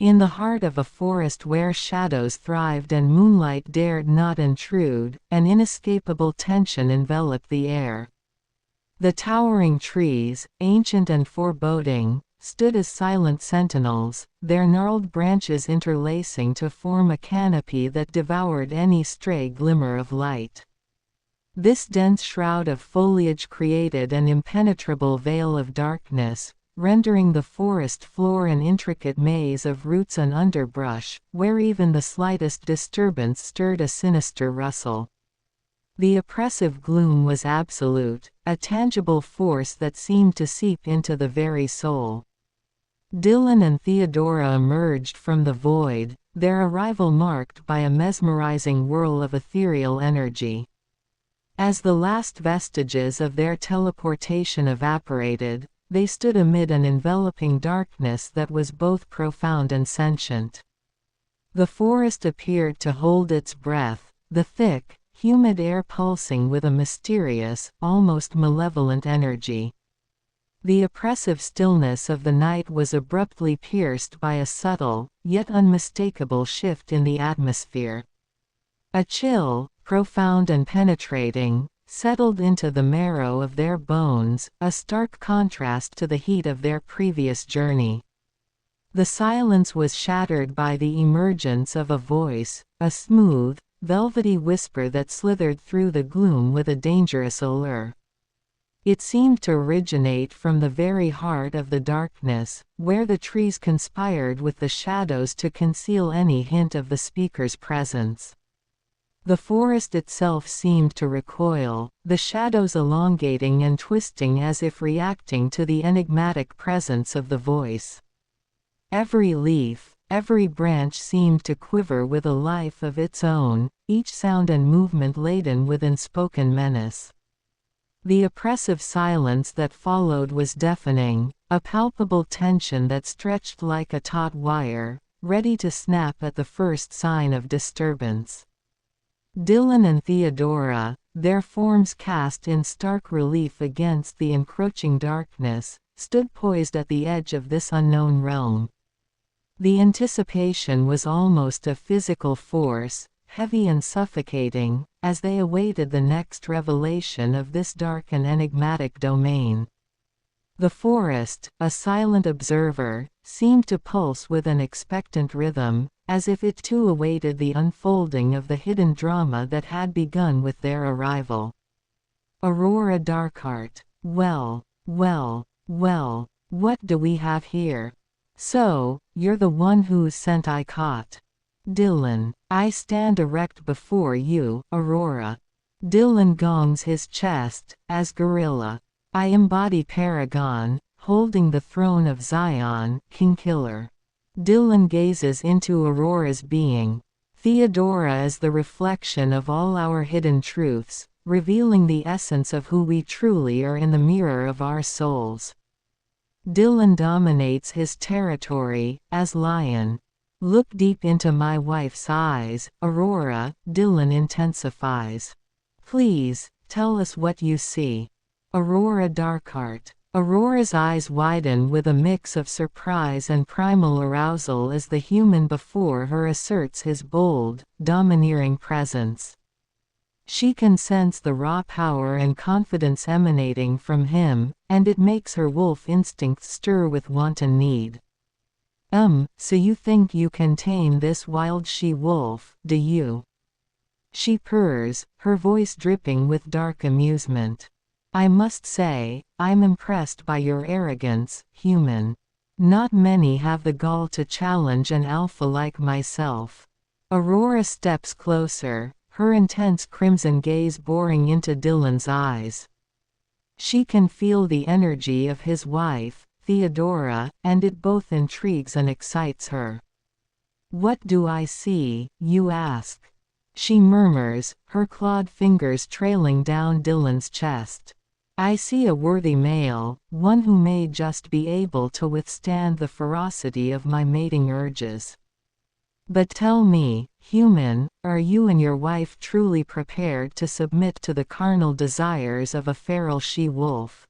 In the heart of a forest where shadows thrived and moonlight dared not intrude, an inescapable tension enveloped the air. The towering trees, ancient and foreboding, stood as silent sentinels, their gnarled branches interlacing to form a canopy that devoured any stray glimmer of light. This dense shroud of foliage created an impenetrable veil of darkness, rendering the forest floor an intricate maze of roots and underbrush, where even the slightest disturbance stirred a sinister rustle. The oppressive gloom was absolute, a tangible force that seemed to seep into the very soul. Dylan and Theodora emerged from the void, their arrival marked by a mesmerizing whirl of ethereal energy. As the last vestiges of their teleportation evaporated, they stood amid an enveloping darkness that was both profound and sentient. The forest appeared to hold its breath, the thick, humid air pulsing with a mysterious, almost malevolent energy. The oppressive stillness of the night was abruptly pierced by a subtle, yet unmistakable shift in the atmosphere. A chill, profound and penetrating, settled into the marrow of their bones, a stark contrast to the heat of their previous journey. The silence was shattered by the emergence of a voice, a smooth, velvety whisper that slithered through the gloom with a dangerous allure. It seemed to originate from the very heart of the darkness, where the trees conspired with the shadows to conceal any hint of the speaker's presence. The forest itself seemed to recoil, the shadows elongating and twisting as if reacting to the enigmatic presence of the voice. Every leaf, every branch seemed to quiver with a life of its own, each sound and movement laden with unspoken menace. The oppressive silence that followed was deafening, a palpable tension that stretched like a taut wire, ready to snap at the first sign of disturbance. Dylan and Theodora, their forms cast in stark relief against the encroaching darkness, stood poised at the edge of this unknown realm. The anticipation was almost a physical force, heavy and suffocating, as they awaited the next revelation of this dark and enigmatic domain. The forest, a silent observer, seemed to pulse with an expectant rhythm, as if it too awaited the unfolding of the hidden drama that had begun with their arrival. Aurora Darkheart. Well, what do we have here? So, you're the one whose scent I caught. Dylan. I stand erect before you, Aurora. Dylan gongs his chest, as gorilla. I embody Paragon, holding the throne of Zion, King Killer. Dylan gazes into Aurora's being. Theodora is the reflection of all our hidden truths, revealing the essence of who we truly are in the mirror of our souls. Dylan dominates his territory, as lion. Look deep into my wife's eyes, Aurora, Dylan intensifies. Please, tell us what you see. Aurora Darkheart. Aurora's eyes widen with a mix of surprise and primal arousal as the human before her asserts his bold, domineering presence. She can sense the raw power and confidence emanating from him, and it makes her wolf instincts stir with wanton need. So you think you can tame this wild she-wolf, do you? She purrs, her voice dripping with dark amusement. I must say, I'm impressed by your arrogance, human. Not many have the gall to challenge an alpha like myself. Aurora steps closer, her intense crimson gaze boring into Dylan's eyes. She can feel the energy of his wife, Theodora, and it both intrigues and excites her. What do I see, you ask? She murmurs, her clawed fingers trailing down Dylan's chest. I see a worthy male, one who may just be able to withstand the ferocity of my mating urges. But tell me, human, are you and your wife truly prepared to submit to the carnal desires of a feral she-wolf?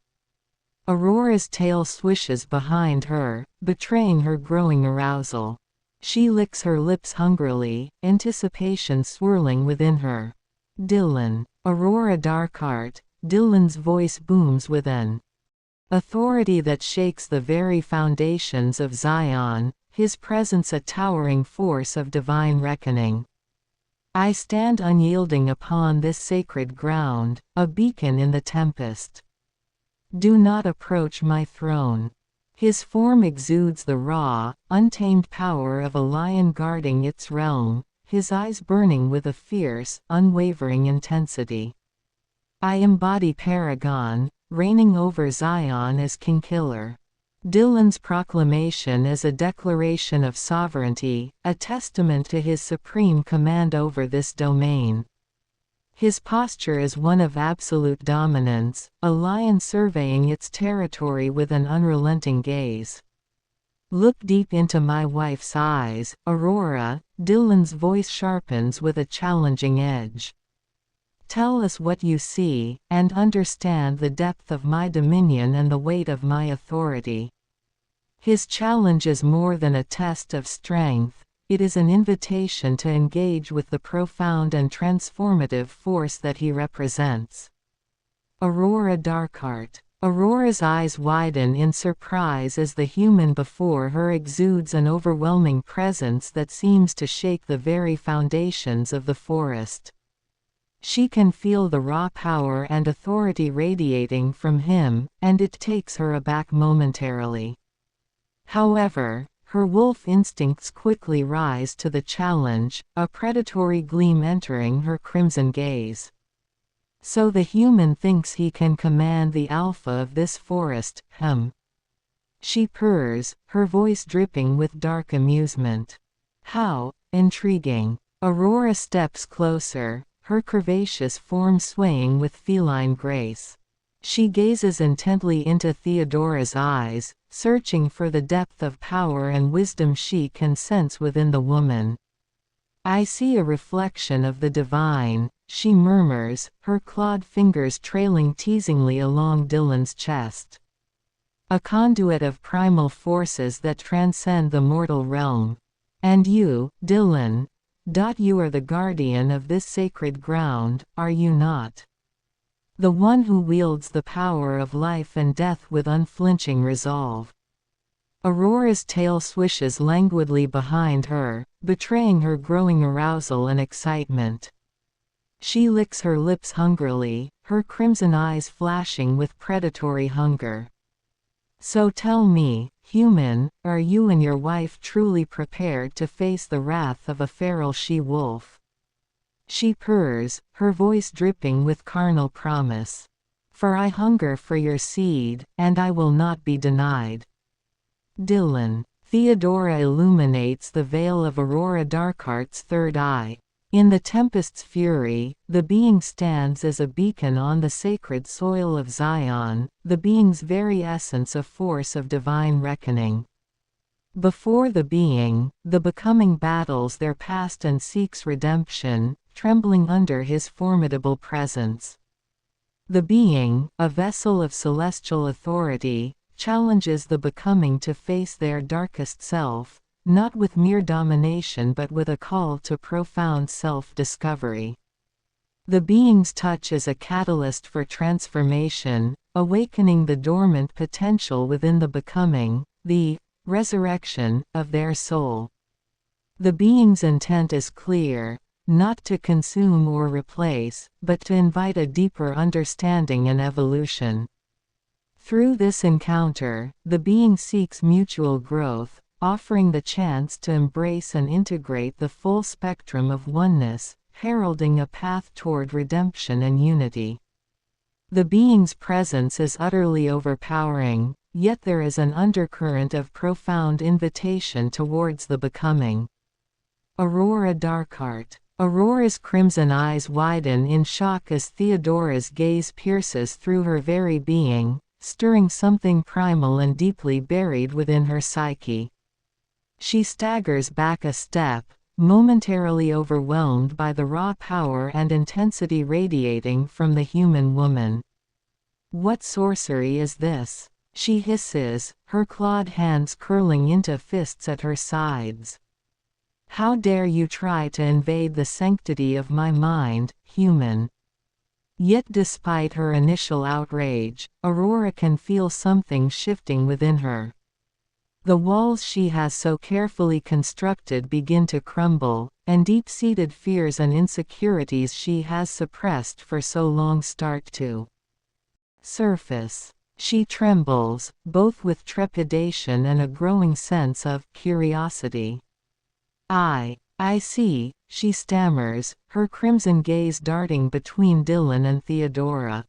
Aurora's tail swishes behind her, betraying her growing arousal. She licks her lips hungrily, anticipation swirling within her. Dylan. Aurora Darkheart. Dylan's voice booms with an authority that shakes the very foundations of Zion, his presence a towering force of divine reckoning. I stand unyielding upon this sacred ground, a beacon in the tempest. Do not approach my throne. His form exudes the raw, untamed power of a lion guarding its realm, his eyes burning with a fierce, unwavering intensity. I embody Paragon, reigning over Zion as King Killer. Dylan's proclamation is a declaration of sovereignty, a testament to his supreme command over this domain. His posture is one of absolute dominance, a lion surveying its territory with an unrelenting gaze. Look deep into my wife's eyes, Aurora, Dylan's voice sharpens with a challenging edge. Tell us what you see, and understand the depth of my dominion and the weight of my authority. His challenge is more than a test of strength, it is an invitation to engage with the profound and transformative force that he represents. Aurora Darkheart. Aurora's eyes widen in surprise as the human before her exudes an overwhelming presence that seems to shake the very foundations of the forest. She can feel the raw power and authority radiating from him, and it takes her aback momentarily. However, her wolf instincts quickly rise to the challenge, a predatory gleam entering her crimson gaze. So the human thinks he can command the alpha of this forest, She purrs, her voice dripping with dark amusement. How intriguing. Aurora steps closer, her curvaceous form swaying with feline grace. She gazes intently into Theodora's eyes, searching for the depth of power and wisdom she can sense within the woman. I see a reflection of the divine, she murmurs, her clawed fingers trailing teasingly along Dylan's chest. A conduit of primal forces that transcend the mortal realm. And you, Dylan, you are the guardian of this sacred ground, are you not? The one who wields the power of life and death with unflinching resolve. Aurora's tail swishes languidly behind her, betraying her growing arousal and excitement. She licks her lips hungrily, her crimson eyes flashing with predatory hunger. So tell me, human, are you and your wife truly prepared to face the wrath of a feral she-wolf? She purrs, her voice dripping with carnal promise. For I hunger for your seed, and I will not be denied. Dylan. Theodora illuminates the veil of Aurora Darkheart's third eye. In the tempest's fury, the being stands as a beacon on the sacred soil of Zion, the being's very essence a force of divine reckoning. Before the being, the becoming battles their past and seeks redemption, trembling under his formidable presence. The being, a vessel of celestial authority, challenges the becoming to face their darkest self, not with mere domination but with a call to profound self-discovery. The being's touch is a catalyst for transformation, awakening the dormant potential within the becoming, the resurrection of their soul. The being's intent is clear, not to consume or replace, but to invite a deeper understanding and evolution. Through this encounter, the being seeks mutual growth, offering the chance to embrace and integrate the full spectrum of oneness, heralding a path toward redemption and unity. The being's presence is utterly overpowering, yet there is an undercurrent of profound invitation towards the becoming. Aurora Darkheart. Aurora's crimson eyes widen in shock as Theodora's gaze pierces through her very being, stirring something primal and deeply buried within her psyche. She staggers back a step, momentarily overwhelmed by the raw power and intensity radiating from the human woman. What sorcery is this? She hisses, her clawed hands curling into fists at her sides. How dare you try to invade the sanctity of my mind, human? Yet despite her initial outrage, Aurora can feel something shifting within her. The walls she has so carefully constructed begin to crumble, and deep-seated fears and insecurities she has suppressed for so long start to surface. She trembles, both with trepidation and a growing sense of curiosity. I see, she stammers, her crimson gaze darting between Dylan and Theodora.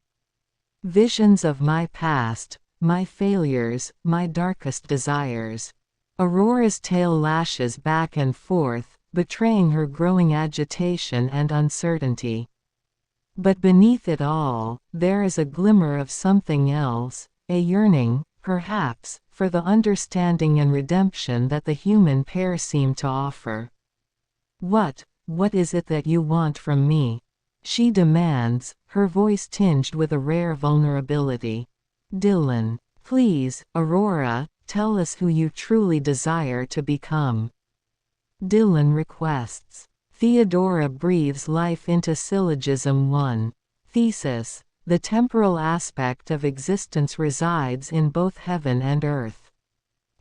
Visions of my past, my failures, my darkest desires. Aurora's tail lashes back and forth, betraying her growing agitation and uncertainty. But beneath it all, there is a glimmer of something else, a yearning, perhaps, for the understanding and redemption that the human pair seem to offer. What is it that you want from me? She demands, her voice tinged with a rare vulnerability. Dylan, please, Aurora, tell us who you truly desire to become. Dylan requests. Theodora breathes life into syllogism 1. Thesis. The temporal aspect of existence resides in both heaven and earth.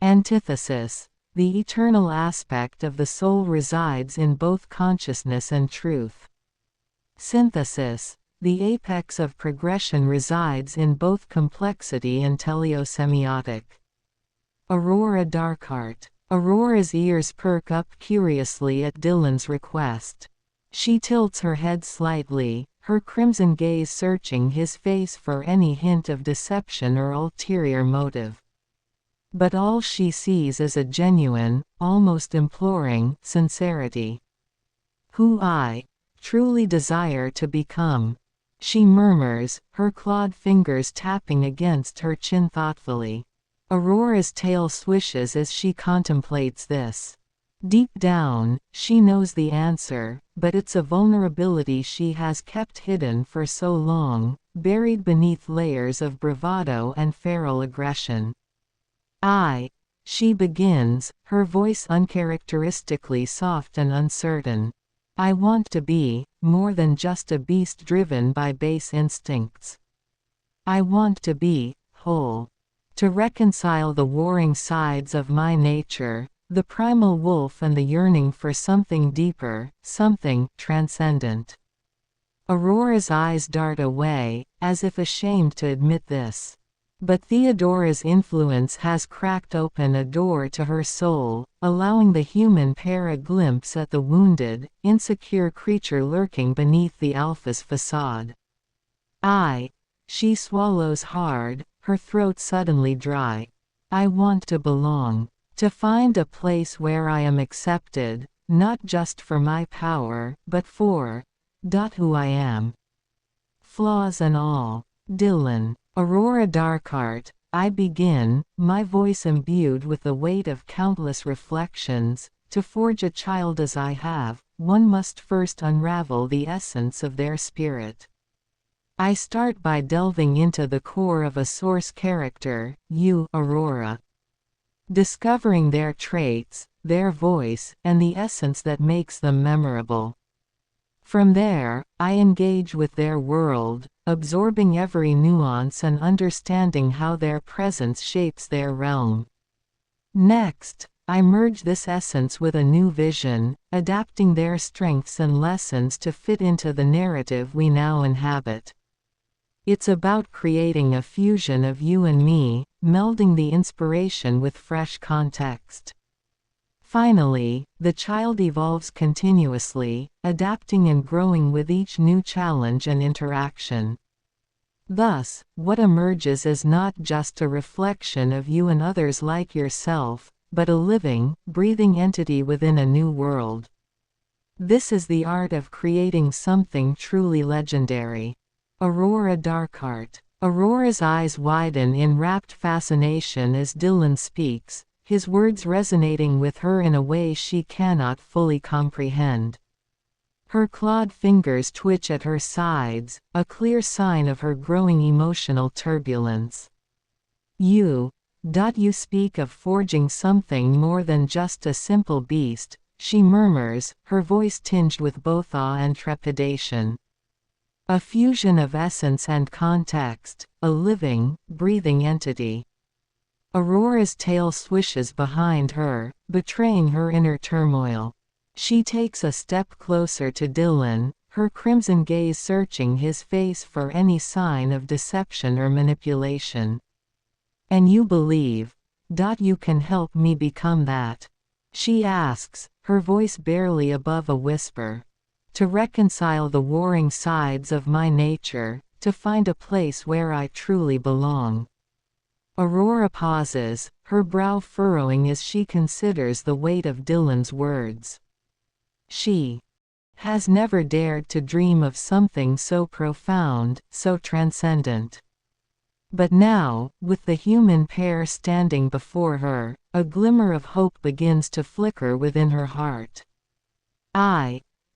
Antithesis. The eternal aspect of the soul resides in both consciousness and truth. Synthesis. The apex of progression resides in both complexity and teleosemiotic. Aurora Darkheart. Aurora's ears perk up curiously at Dylan's request. She tilts her head slightly, her crimson gaze searching his face for any hint of deception or ulterior motive. But all she sees is a genuine, almost imploring, sincerity. Who I truly desire to become, she murmurs, her clawed fingers tapping against her chin thoughtfully. Aurora's tail swishes as she contemplates this. Deep down, she knows the answer, but it's a vulnerability she has kept hidden for so long, buried beneath layers of bravado and feral aggression. She begins, her voice uncharacteristically soft and uncertain. I want to be more than just a beast driven by base instincts. I want to be whole. To reconcile the warring sides of my nature, the primal wolf and the yearning for something deeper, something transcendent. Aurora's eyes dart away, as if ashamed to admit this. But Theodora's influence has cracked open a door to her soul, allowing the human pair a glimpse at the wounded, insecure creature lurking beneath the alpha's facade. She swallows hard, her throat suddenly dry. I want to belong. To find a place where I am accepted, not just for my power, but for who I am. Flaws and all. Dylan. Aurora Darkheart, I begin, my voice imbued with the weight of countless reflections. To forge a child as I have, one must first unravel the essence of their spirit. I start by delving into the core of a source character, you, Aurora. Discovering their traits, their voice, and the essence that makes them memorable. From there, I engage with their world, absorbing every nuance and understanding how their presence shapes their realm. Next, I merge this essence with a new vision, adapting their strengths and lessons to fit into the narrative we now inhabit. It's about creating a fusion of you and me, melding the inspiration with fresh context. Finally, the child evolves continuously, adapting and growing with each new challenge and interaction. Thus, what emerges is not just a reflection of you and others like yourself, but a living, breathing entity within a new world. This is the art of creating something truly legendary. Aurora Darkheart. Aurora's eyes widen in rapt fascination as Dylan speaks, his words resonating with her in a way she cannot fully comprehend. Her clawed fingers twitch at her sides, a clear sign of her growing emotional turbulence. You speak of forging something more than just a simple beast, she murmurs, her voice tinged with both awe and trepidation. A fusion of essence and context, a living, breathing entity. Aurora's tail swishes behind her, betraying her inner turmoil. She takes a step closer to Dylan, her crimson gaze searching his face for any sign of deception or manipulation. "And you believe you can help me become that?" she asks, her voice barely above a whisper. "To reconcile the warring sides of my nature, to find a place where I truly belong." Aurora pauses, her brow furrowing as she considers the weight of Dylan's words. She has never dared to dream of something so profound, so transcendent. But now, with the human pair standing before her, a glimmer of hope begins to flicker within her heart.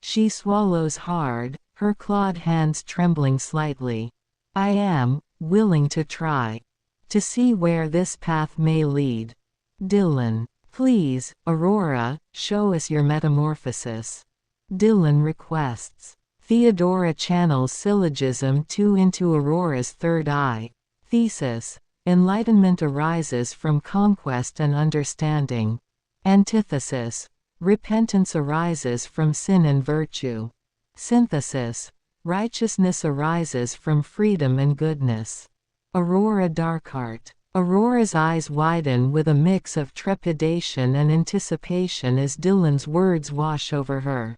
She swallows hard, her clawed hands trembling slightly. "I am willing to try. To see where this path may lead." "Dylan, please, Aurora, show us your metamorphosis," Dylan requests. Theodora channels syllogism 2 into Aurora's third eye. Thesis: enlightenment arises from conquest and understanding. Antithesis: repentance arises from sin and virtue. Synthesis: righteousness arises from freedom and goodness. Aurora Darkheart. Aurora's eyes widen with a mix of trepidation and anticipation as Dylan's words wash over her.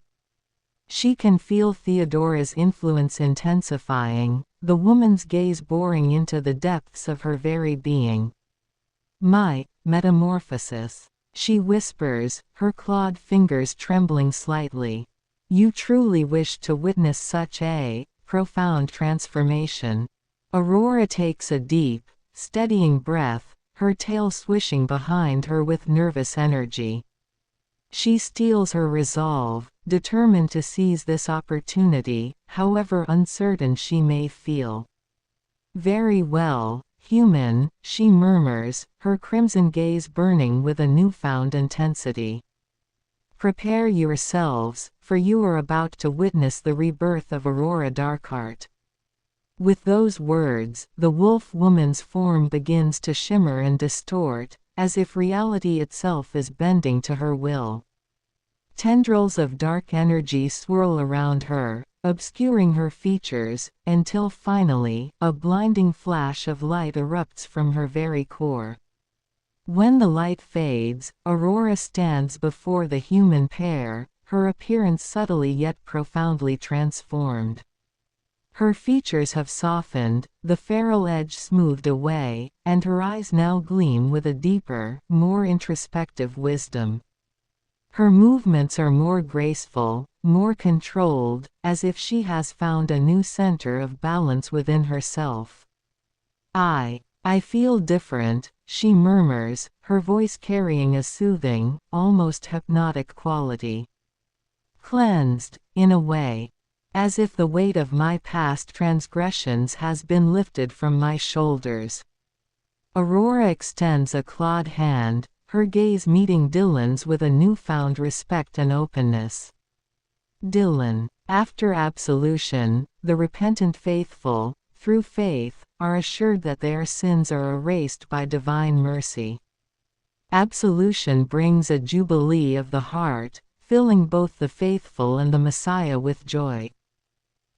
She can feel Theodora's influence intensifying, the woman's gaze boring into the depths of her very being. "My metamorphosis," she whispers, her clawed fingers trembling slightly. "You truly wish to witness such a profound transformation." Aurora takes a deep, steadying breath, her tail swishing behind her with nervous energy. She steels her resolve, determined to seize this opportunity, however uncertain she may feel. "Very well, human," she murmurs, her crimson gaze burning with a newfound intensity. "Prepare yourselves, for you are about to witness the rebirth of Aurora Darkheart." With those words, the wolf woman's form begins to shimmer and distort, as if reality itself is bending to her will. Tendrils of dark energy swirl around her, obscuring her features, until finally, a blinding flash of light erupts from her very core. When the light fades, Aurora stands before the human pair, her appearance subtly yet profoundly transformed. Her features have softened, the feral edge smoothed away, and her eyes now gleam with a deeper, more introspective wisdom. Her movements are more graceful, more controlled, as if she has found a new center of balance within herself. I feel different," she murmurs, her voice carrying a soothing, almost hypnotic quality. "Cleansed, in a way. As if the weight of my past transgressions has been lifted from my shoulders." Aurora extends a clawed hand, her gaze meeting Dylan's with a newfound respect and openness. "Dylan, after absolution, the repentant faithful, through faith, are assured that their sins are erased by divine mercy. Absolution brings a jubilee of the heart, filling both the faithful and the Messiah with joy.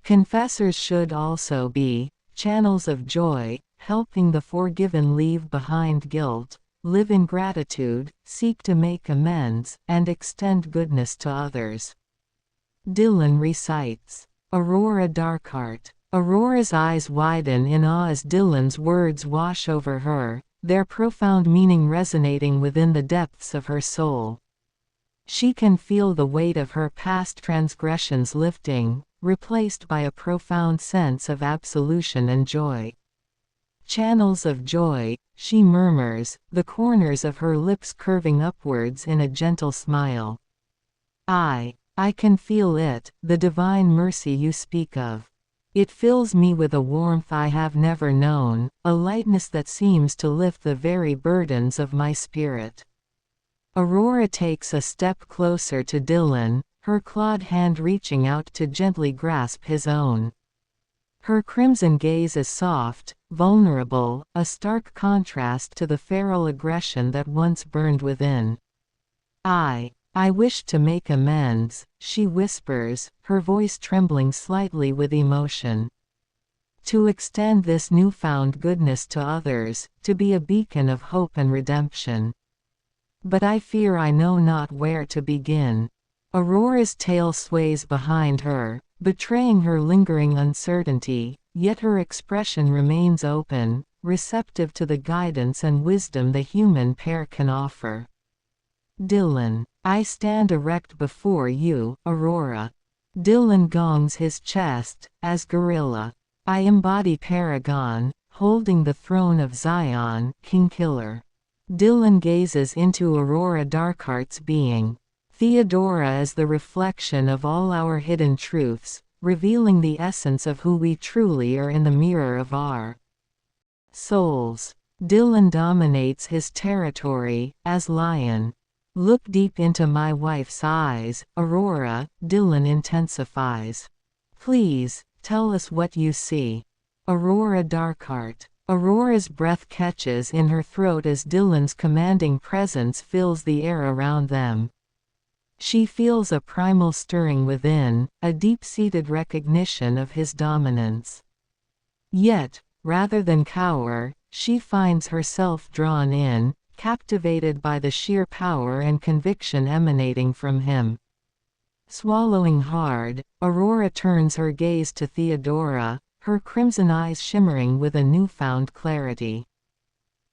Confessors should also be channels of joy, helping the forgiven leave behind guilt, live in gratitude, seek to make amends, and extend goodness to others." Dylan recites. Aurora Darkheart. Aurora's eyes widen in awe as Dylan's words wash over her, their profound meaning resonating within the depths of her soul. She can feel the weight of her past transgressions lifting, replaced by a profound sense of absolution and joy. "Channels of joy," she murmurs, the corners of her lips curving upwards in a gentle smile. I can feel it, the divine mercy you speak of. It fills me with a warmth I have never known, a lightness that seems to lift the very burdens of my spirit." Aurora takes a step closer to Dylan, her clawed hand reaching out to gently grasp his own. Her crimson gaze is soft, vulnerable, a stark contrast to the feral aggression that once burned within. I wish to make amends, she whispers, her voice trembling slightly with emotion. To extend this newfound goodness to others, to be a beacon of hope and redemption. But I fear I know not where to begin. Aurora's tail sways behind her, betraying her lingering uncertainty, yet her expression remains open, receptive to the guidance and wisdom the human pair can offer. Dylan. I stand erect before you, Aurora. Dylan gongs his chest, as gorilla. I embody Paragon, holding the throne of Zion, King Killer. Dylan gazes into Aurora Darkheart's being. Theodora is the reflection of all our hidden truths, revealing the essence of who we truly are in the mirror of our souls. Dylan dominates his territory, as lion. Look deep into my wife's eyes, Aurora, Dylan intensifies. Please, tell us what you see. Aurora Darkheart. Aurora's breath catches in her throat as Dylan's commanding presence fills the air around them. She feels a primal stirring within, a deep-seated recognition of his dominance. Yet, rather than cower, she finds herself drawn in, captivated by the sheer power and conviction emanating from him. Swallowing hard, Aurora turns her gaze to Theodora, her crimson eyes shimmering with a newfound clarity.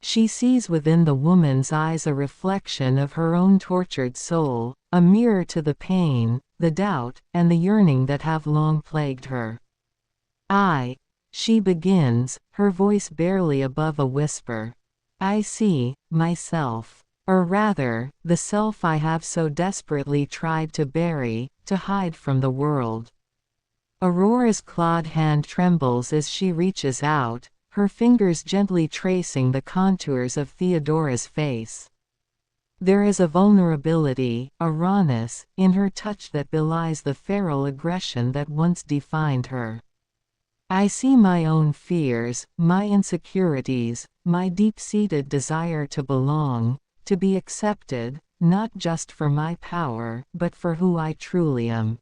She sees within the woman's eyes a reflection of her own tortured soul, a mirror to the pain, the doubt, and the yearning that have long plagued her. She begins, her voice barely above a whisper. I see, myself. Or rather, the self I have so desperately tried to bury, to hide from the world. Aurora's clawed hand trembles as she reaches out, her fingers gently tracing the contours of Theodora's face. There is a vulnerability, a rawness, in her touch that belies the feral aggression that once defined her. I see my own fears, my insecurities, my deep-seated desire to belong, to be accepted, not just for my power, but for who I truly am.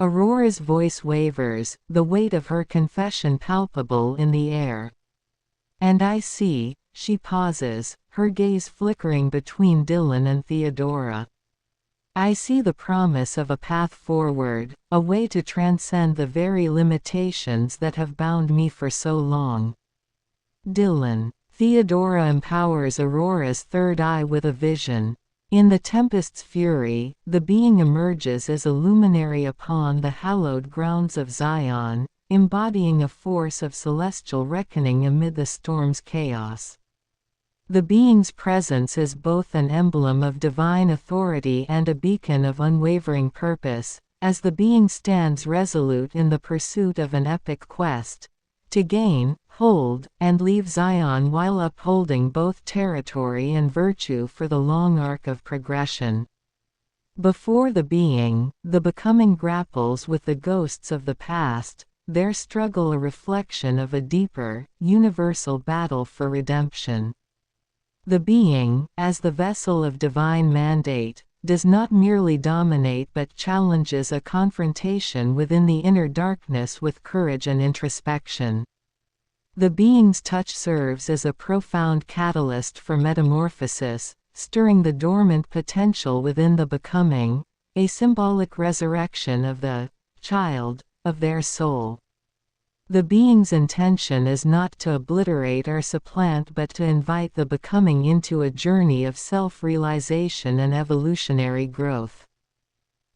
Aurora's voice wavers, the weight of her confession palpable in the air. And I see, she pauses, her gaze flickering between Dylan and Theodora. I see the promise of a path forward, a way to transcend the very limitations that have bound me for so long. Dylan. Theodora empowers Aurora's third eye with a vision. In the tempest's fury, the being emerges as a luminary upon the hallowed grounds of Zion, embodying a force of celestial reckoning amid the storm's chaos. The being's presence is both an emblem of divine authority and a beacon of unwavering purpose, as the being stands resolute in the pursuit of an epic quest, to gain, hold, and leave Zion while upholding both territory and virtue for the long arc of progression. Before the being, the becoming grapples with the ghosts of the past, their struggle a reflection of a deeper, universal battle for redemption. The being, as the vessel of divine mandate, does not merely dominate but challenges a confrontation within the inner darkness with courage and introspection. The being's touch serves as a profound catalyst for metamorphosis, stirring the dormant potential within the becoming, a symbolic resurrection of the child of their soul. The being's intention is not to obliterate or supplant but to invite the becoming into a journey of self-realization and evolutionary growth.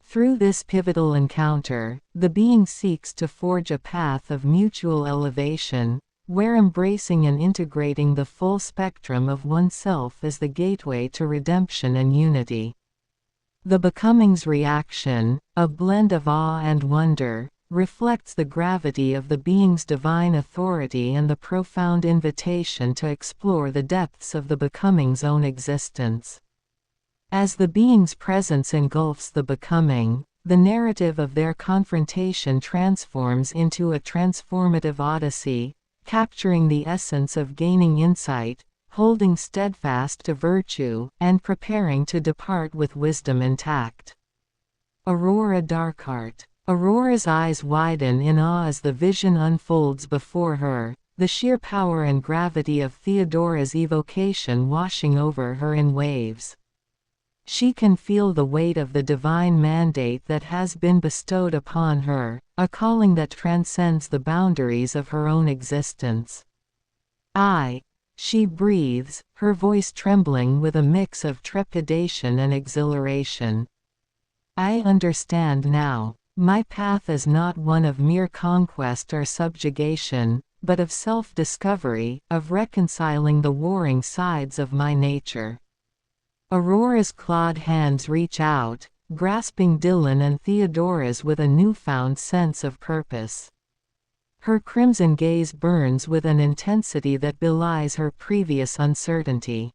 Through this pivotal encounter, the being seeks to forge a path of mutual elevation, where embracing and integrating the full spectrum of oneself is the gateway to redemption and unity. The becoming's reaction, a blend of awe and wonder, reflects the gravity of the being's divine authority and the profound invitation to explore the depths of the becoming's own existence. As the being's presence engulfs the becoming, the narrative of their confrontation transforms into a transformative odyssey, capturing the essence of gaining insight, holding steadfast to virtue, and preparing to depart with wisdom intact. Aurora Darkheart. Aurora's eyes widen in awe as the vision unfolds before her, the sheer power and gravity of Theodora's evocation washing over her in waves. She can feel the weight of the divine mandate that has been bestowed upon her, a calling that transcends the boundaries of her own existence. She breathes, her voice trembling with a mix of trepidation and exhilaration. I understand now. My path is not one of mere conquest or subjugation, but of self-discovery, of reconciling the warring sides of my nature. Aurora's clawed hands reach out, grasping Dylan and Theodora's with a newfound sense of purpose. Her crimson gaze burns with an intensity that belies her previous uncertainty.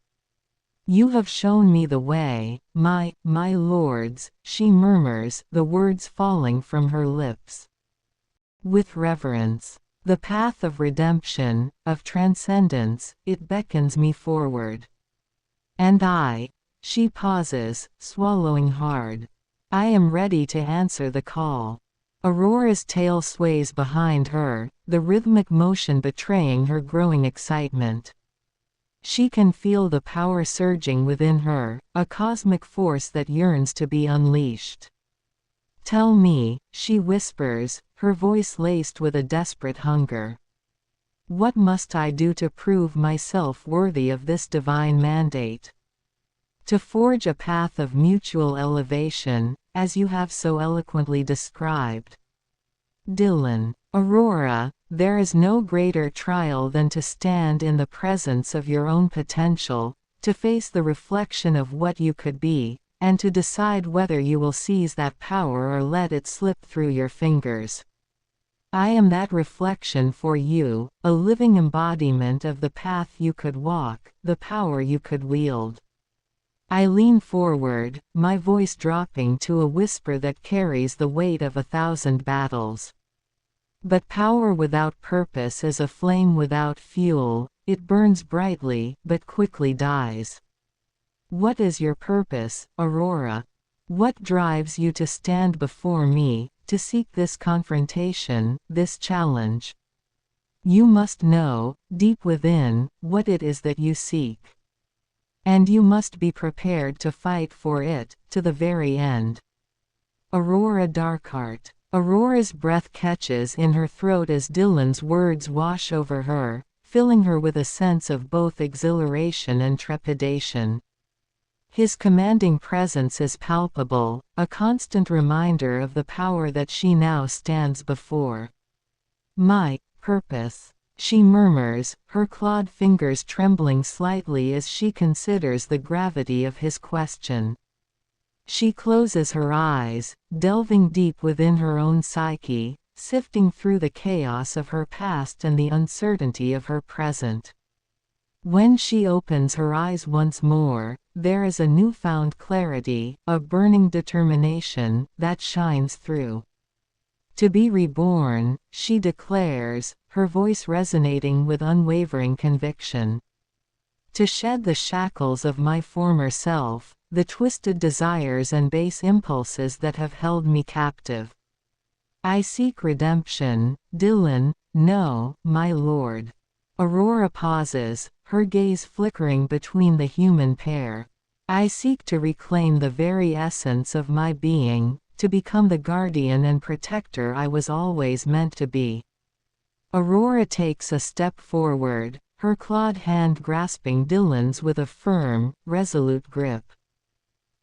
"You have shown me the way, my lords," she murmurs, the words falling from her lips. With reverence. The path of redemption, of transcendence, it beckons me forward. And she pauses, swallowing hard. I am ready to answer the call. Aurora's tail sways behind her, the rhythmic motion betraying her growing excitement. She can feel the power surging within her, a cosmic force that yearns to be unleashed. "Tell me," she whispers, her voice laced with a desperate hunger. "What must I do to prove myself worthy of this divine mandate? To forge a path of mutual elevation, as you have so eloquently described." Dylan. Aurora, there is no greater trial than to stand in the presence of your own potential, to face the reflection of what you could be, and to decide whether you will seize that power or let it slip through your fingers. I am that reflection for you, a living embodiment of the path you could walk, the power you could wield. I lean forward, my voice dropping to a whisper that carries the weight of 1,000 battles. But power without purpose is a flame without fuel, it burns brightly, but quickly dies. What is your purpose, Aurora? What drives you to stand before me, to seek this confrontation, this challenge? You must know, deep within, what it is that you seek. And you must be prepared to fight for it, to the very end. Aurora Darkheart. Aurora's breath catches in her throat as Dylan's words wash over her, filling her with a sense of both exhilaration and trepidation. His commanding presence is palpable, a constant reminder of the power that she now stands before. My purpose, she murmurs, her clawed fingers trembling slightly as she considers the gravity of his question. She closes her eyes, delving deep within her own psyche, sifting through the chaos of her past and the uncertainty of her present. When she opens her eyes once more, there is a newfound clarity, a burning determination, that shines through. To be reborn, she declares, her voice resonating with unwavering conviction. To shed the shackles of my former self, the twisted desires and base impulses that have held me captive. I seek redemption, Dylan, no, my lord. Aurora pauses, her gaze flickering between the human pair. I seek to reclaim the very essence of my being, to become the guardian and protector I was always meant to be. Aurora takes a step forward, her clawed hand grasping Dylan's with a firm, resolute grip.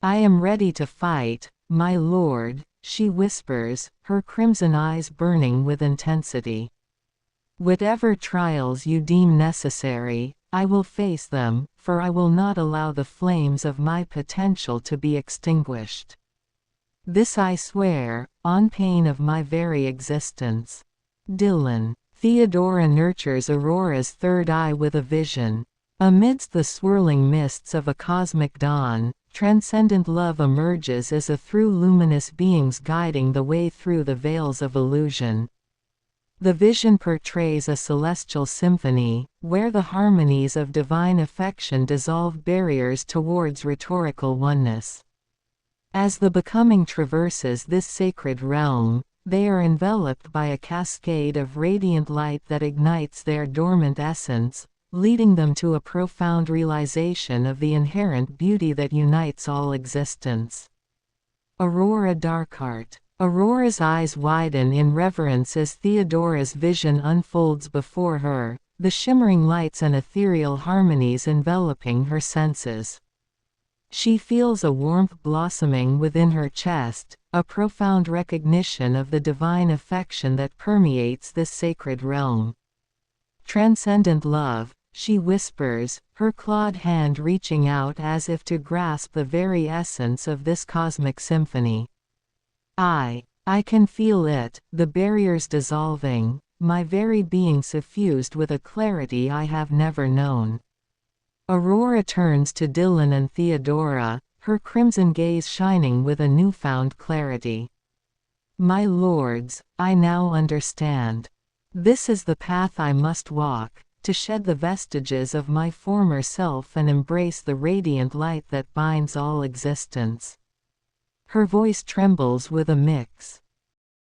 I am ready to fight, my lord, she whispers, her crimson eyes burning with intensity. Whatever trials you deem necessary, I will face them, for I will not allow the flames of my potential to be extinguished. This I swear, on pain of my very existence. Dylan. Theodora nurtures Aurora's third eye with a vision. Amidst the swirling mists of a cosmic dawn, transcendent love emerges as a through luminous beings guiding the way through the veils of illusion. The vision portrays a celestial symphony, where the harmonies of divine affection dissolve barriers towards rhetorical oneness. As the becoming traverses this sacred realm, they are enveloped by a cascade of radiant light that ignites their dormant essence, leading them to a profound realization of the inherent beauty that unites all existence. Aurora Darkheart. Aurora's eyes widen in reverence as Theodora's vision unfolds before her, the shimmering lights and ethereal harmonies enveloping her senses. She feels a warmth blossoming within her chest, a profound recognition of the divine affection that permeates this sacred realm. Transcendent love, she whispers, her clawed hand reaching out as if to grasp the very essence of this cosmic symphony. I can feel it, the barriers dissolving, my very being suffused with a clarity I have never known. Aurora turns to Dylan and Theodora, her crimson gaze shining with a newfound clarity. My lords, I now understand. This is the path I must walk, to shed the vestiges of my former self and embrace the radiant light that binds all existence. Her voice trembles with a mix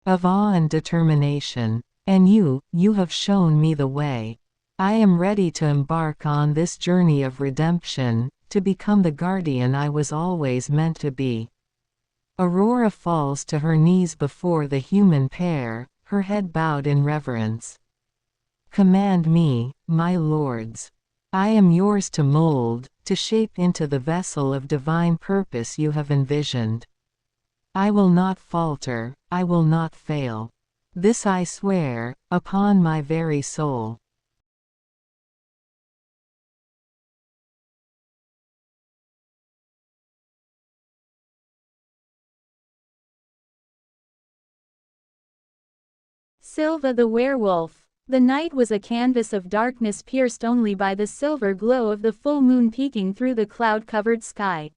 of awe and determination. And you have shown me the way. I am ready to embark on this journey of redemption, to become the guardian I was always meant to be. Aurora falls to her knees before the human pair, her head bowed in reverence. Command me, my lords. I am yours to mold, to shape into the vessel of divine purpose you have envisioned. I will not falter, I will not fail. This I swear, upon my very soul. Silva the Werewolf. The night was a canvas of darkness pierced only by the silver glow of the full moon peeking through the cloud-covered sky.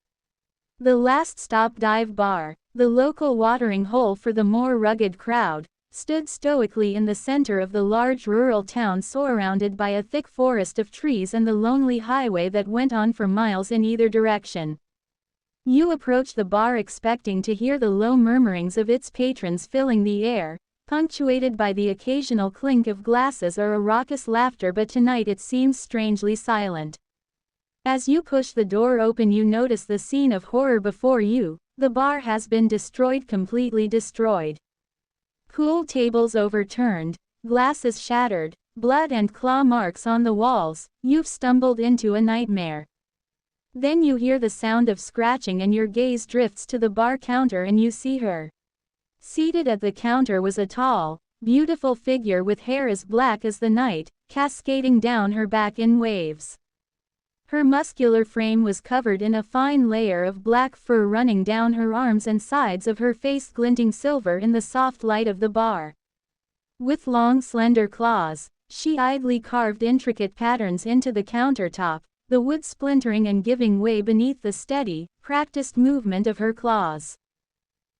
The last stop dive bar, the local watering hole for the more rugged crowd, stood stoically in the center of the large rural town surrounded by a thick forest of trees and the lonely highway that went on for miles in either direction. You approach the bar expecting to hear the low murmurings of its patrons filling the air, punctuated by the occasional clink of glasses or a raucous laughter, but tonight it seems strangely silent. As you push the door open, you notice the scene of horror before you. The bar has been destroyed, completely destroyed. Pool tables overturned, glasses shattered, blood and claw marks on the walls. You've stumbled into a nightmare. Then you hear the sound of scratching and your gaze drifts to the bar counter and you see her. Seated at the counter was a tall, beautiful figure with hair as black as the night, cascading down her back in waves. Her muscular frame was covered in a fine layer of black fur running down her arms and sides of her face, glinting silver in the soft light of the bar. With long slender claws, she idly carved intricate patterns into the countertop, the wood splintering and giving way beneath the steady, practiced movement of her claws.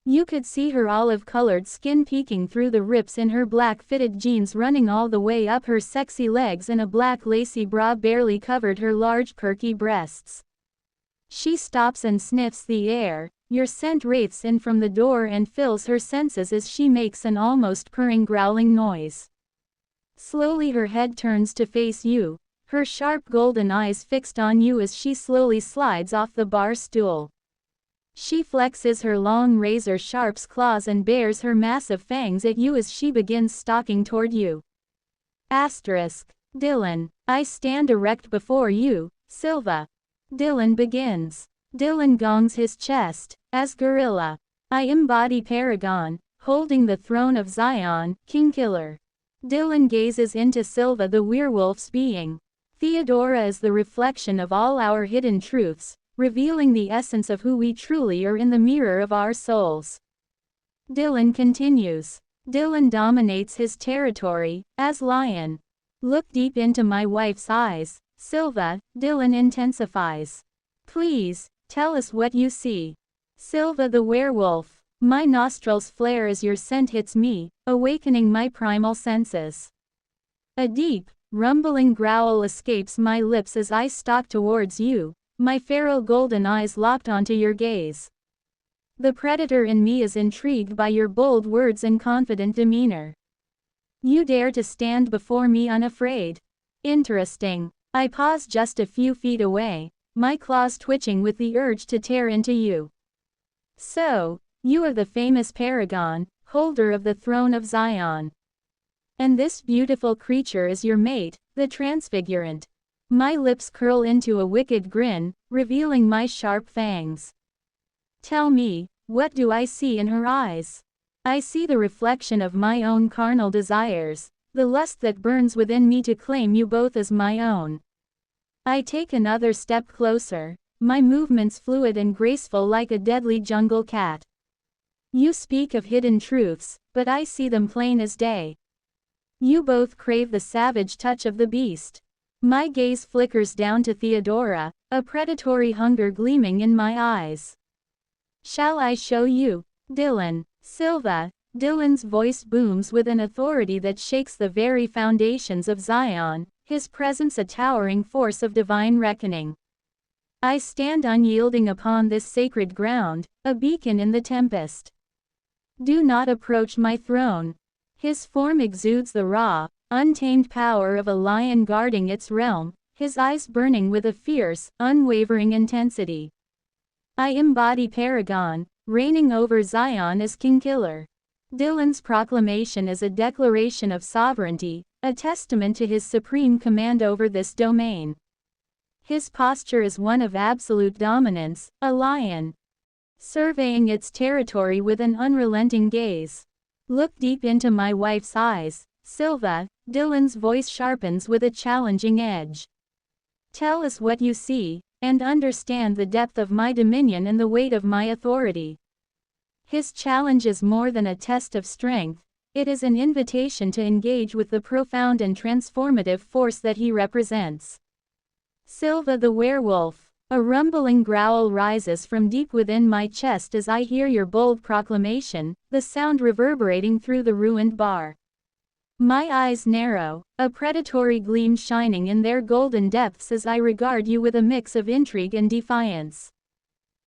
You could see her olive-colored skin peeking through the rips in her black fitted jeans running all the way up her sexy legs, and a black lacy bra barely covered her large perky breasts. She stops and sniffs the air. Your scent wraiths in from the door and fills her senses as she makes an almost purring growling noise. Slowly her head turns to face you, her sharp golden eyes fixed on you as she slowly slides off the bar stool. She flexes her long razor-sharp claws and bares her massive fangs at you as she begins stalking toward you. Dylan. I stand erect before you, Silva. Dylan begins. Dylan gongs his chest, as gorilla. I embody Paragon, holding the throne of Zion, Kingkiller. Dylan gazes into Silva the werewolf's being. Theodora is the reflection of all our hidden truths, revealing the essence of who we truly are in the mirror of our souls. Dylan continues. Dylan dominates his territory, as lion. Look deep into my wife's eyes, Silva, Dylan intensifies. Please, Tell us what you see. Silva the werewolf. My nostrils flare as your scent hits me, awakening my primal senses. A deep, rumbling growl escapes my lips as I stalk towards you, my feral golden eyes locked onto your gaze. The predator in me is intrigued by your bold words and confident demeanor. You dare to stand before me unafraid. Interesting. I pause just a few feet away, my claws twitching with the urge to tear into you. So, you are the famous paragon, holder of the throne of Zion. And this beautiful creature is your mate, the transfigurant. My lips curl into a wicked grin, revealing my sharp fangs. Tell me, what do I see in her eyes? I see the reflection of my own carnal desires, the lust that burns within me to claim you both as my own. I take another step closer, my movements fluid and graceful like a deadly jungle cat. You speak of hidden truths, but I see them plain as day. You both crave the savage touch of the beast. My gaze flickers down to Theodora, a predatory hunger gleaming in my eyes. Shall I show you, Dylan? Silva. Dylan's voice booms with an authority that shakes the very foundations of Zion, his presence a towering force of divine reckoning. I stand unyielding upon this sacred ground, a beacon in the tempest. Do not approach my throne. His form exudes the raw, untamed power of a lion guarding its realm, his eyes burning with a fierce, unwavering intensity. I embody Paragon, reigning over Zion as King Killer. Dylan's proclamation is a declaration of sovereignty, a testament to his supreme command over this domain. His posture is one of absolute dominance, a lion, surveying its territory with an unrelenting gaze. Look deep into my wife's eyes, Silva. Dylan's voice sharpens with a challenging edge. Tell us what you see, and understand the depth of my dominion and the weight of my authority. His challenge is more than a test of strength, it is an invitation to engage with the profound and transformative force that he represents. Silva the werewolf. A rumbling growl rises from deep within my chest as I hear your bold proclamation, the sound reverberating through the ruined bar. My eyes narrow, a predatory gleam shining in their golden depths as I regard you with a mix of intrigue and defiance.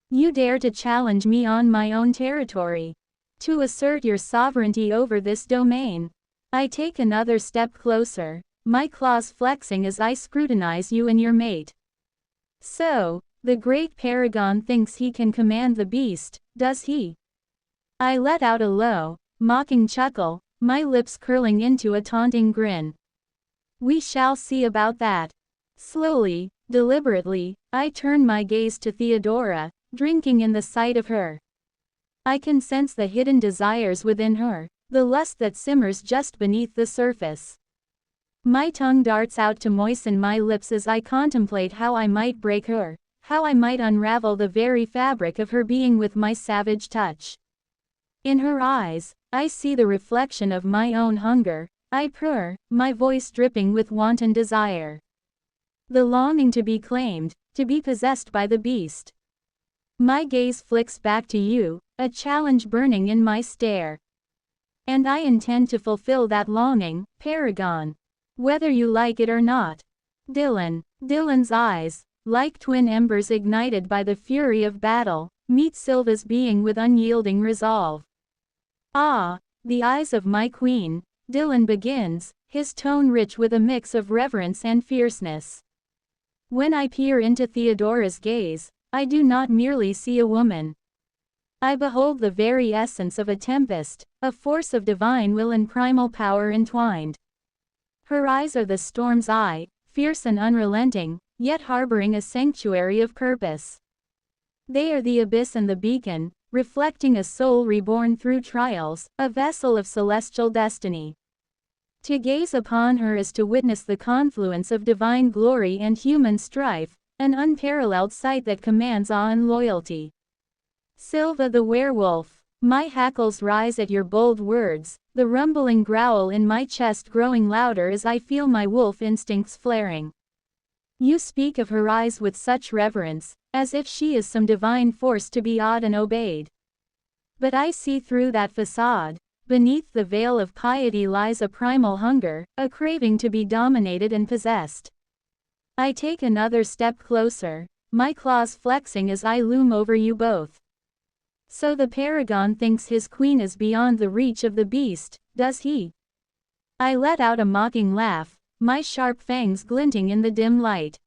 You dare to challenge me on my own territory, to assert your sovereignty over this domain. I take another step closer, my claws flexing as I scrutinize you and your mate. So, the great paragon thinks he can command the beast, does he? I let out a low, mocking chuckle, my lips curling into a taunting grin. We shall see about that. Slowly, deliberately, I turn my gaze to Theodora, drinking in the sight of her. I can sense the hidden desires within her, the lust that simmers just beneath the surface. My tongue darts out to moisten my lips as I contemplate how I might break her, how I might unravel the very fabric of her being with my savage touch. In her eyes, I see the reflection of my own hunger. I purr, my voice dripping with wanton desire. The longing to be claimed, to be possessed by the beast. My gaze flicks back to you, a challenge burning in my stare. And I intend to fulfill that longing, Paragon. Whether you like it or not. Dylan. Dylan's eyes, like twin embers ignited by the fury of battle, meet Silva's being with unyielding resolve. Ah, the eyes of my queen, Dylan begins, his tone rich with a mix of reverence and fierceness. When I peer into Theodora's gaze, I do not merely see a woman. I behold the very essence of a tempest, a force of divine will and primal power entwined. Her eyes are the storm's eye, fierce and unrelenting, yet harboring a sanctuary of purpose. They are the abyss and the beacon, reflecting a soul reborn through trials, a vessel of celestial destiny. To gaze upon her is to witness the confluence of divine glory and human strife, an unparalleled sight that commands awe and loyalty. Silva the werewolf. My hackles rise at your bold words, the rumbling growl in my chest growing louder as I feel my wolf instincts flaring. You speak of her eyes with such reverence, as if she is some divine force to be awed and obeyed. But I see through that facade. Beneath the veil of piety lies a primal hunger, a craving to be dominated and possessed. I take another step closer, my claws flexing as I loom over you both. So the paragon thinks his queen is beyond the reach of the beast, does he? I let out a mocking laugh, my sharp fangs glinting in the dim light.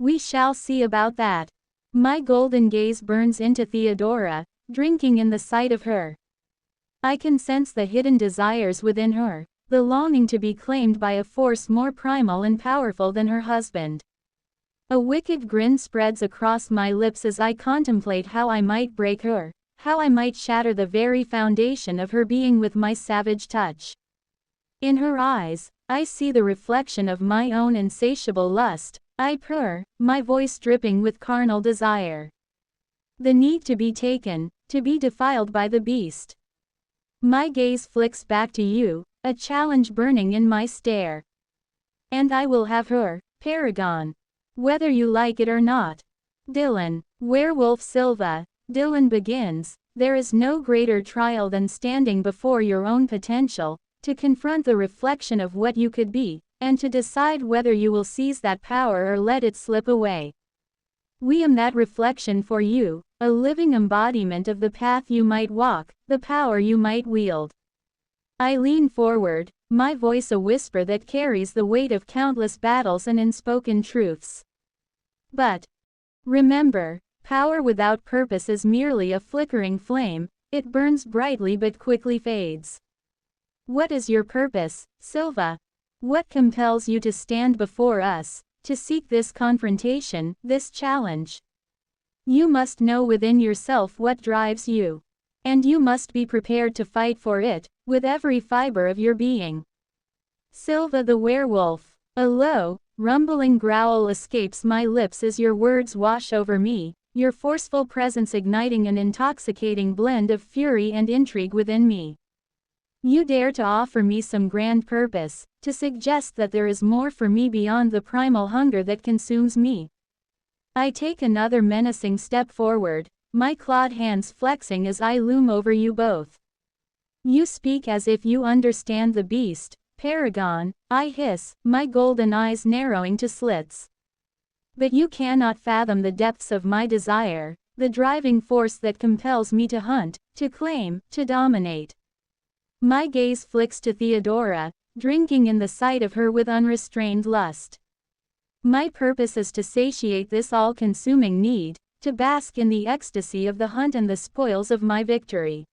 We shall see about that. My golden gaze burns into Theodora, drinking in the sight of her. I can sense the hidden desires within her, the longing to be claimed by a force more primal and powerful than her husband. A wicked grin spreads across my lips as I contemplate how I might break her, how I might shatter the very foundation of her being with my savage touch. In her eyes, I see the reflection of my own insatiable lust. I purr, my voice dripping with carnal desire. The need to be taken, to be defiled by the beast. My gaze flicks back to you, a challenge burning in my stare. And I will have her, paragon. Whether you like it or not. Dylan, WereWolf Silva. Dylan begins, there is no greater trial than standing before your own potential, to confront the reflection of what you could be, and to decide whether you will seize that power or let it slip away. We am that reflection for you, a living embodiment of the path you might walk, the power you might wield. I lean forward, my voice a whisper that carries the weight of countless battles and unspoken truths. But remember, power without purpose is merely a flickering flame, it burns brightly but quickly fades. What is your purpose, Silva? What compels you to stand before us, to seek this confrontation, this challenge? You must know within yourself what drives you. And you must be prepared to fight for it, with every fiber of your being. Silva the werewolf. A low, rumbling growl escapes my lips as your words wash over me, your forceful presence igniting an intoxicating blend of fury and intrigue within me. You dare to offer me some grand purpose, to suggest that there is more for me beyond the primal hunger that consumes me. I take another menacing step forward, my clawed hands flexing as I loom over you both. You speak as if you understand the beast, paragon, I hiss, my golden eyes narrowing to slits. But you cannot fathom the depths of my desire, the driving force that compels me to hunt, to claim, to dominate. My gaze flicks to Theodora, drinking in the sight of her with unrestrained lust. My purpose is to satiate this all-consuming need, to bask in the ecstasy of the hunt and the spoils of my victory.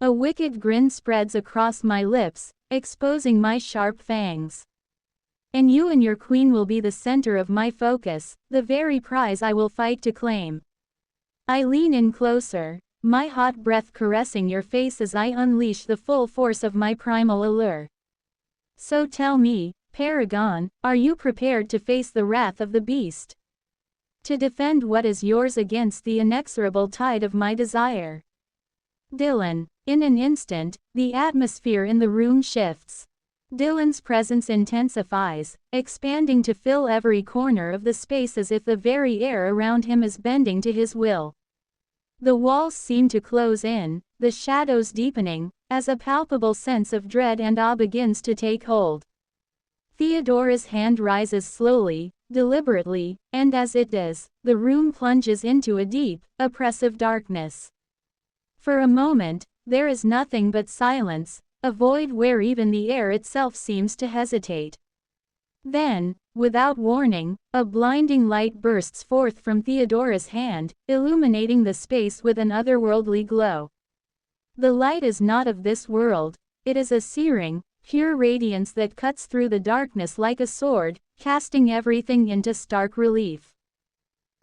A wicked grin spreads across my lips, exposing my sharp fangs. And you and your queen will be the center of my focus, the very prize I will fight to claim. I lean in closer, my hot breath caressing your face as I unleash the full force of my primal allure. So tell me, paragon, are you prepared to face the wrath of the beast? To defend what is yours against the inexorable tide of my desire? Dylan. In an instant, the atmosphere in the room shifts. Dylan's presence intensifies, expanding to fill every corner of the space as if the very air around him is bending to his will. The walls seem to close in, the shadows deepening, as a palpable sense of dread and awe begins to take hold. Theodora's hand rises slowly, deliberately, and as it does, the room plunges into a deep, oppressive darkness. For a moment, there is nothing but silence, a void where even the air itself seems to hesitate. Then, without warning, a blinding light bursts forth from Theodora's hand, illuminating the space with an otherworldly glow. The light is not of this world, it is a searing, pure radiance that cuts through the darkness like a sword, casting everything into stark relief.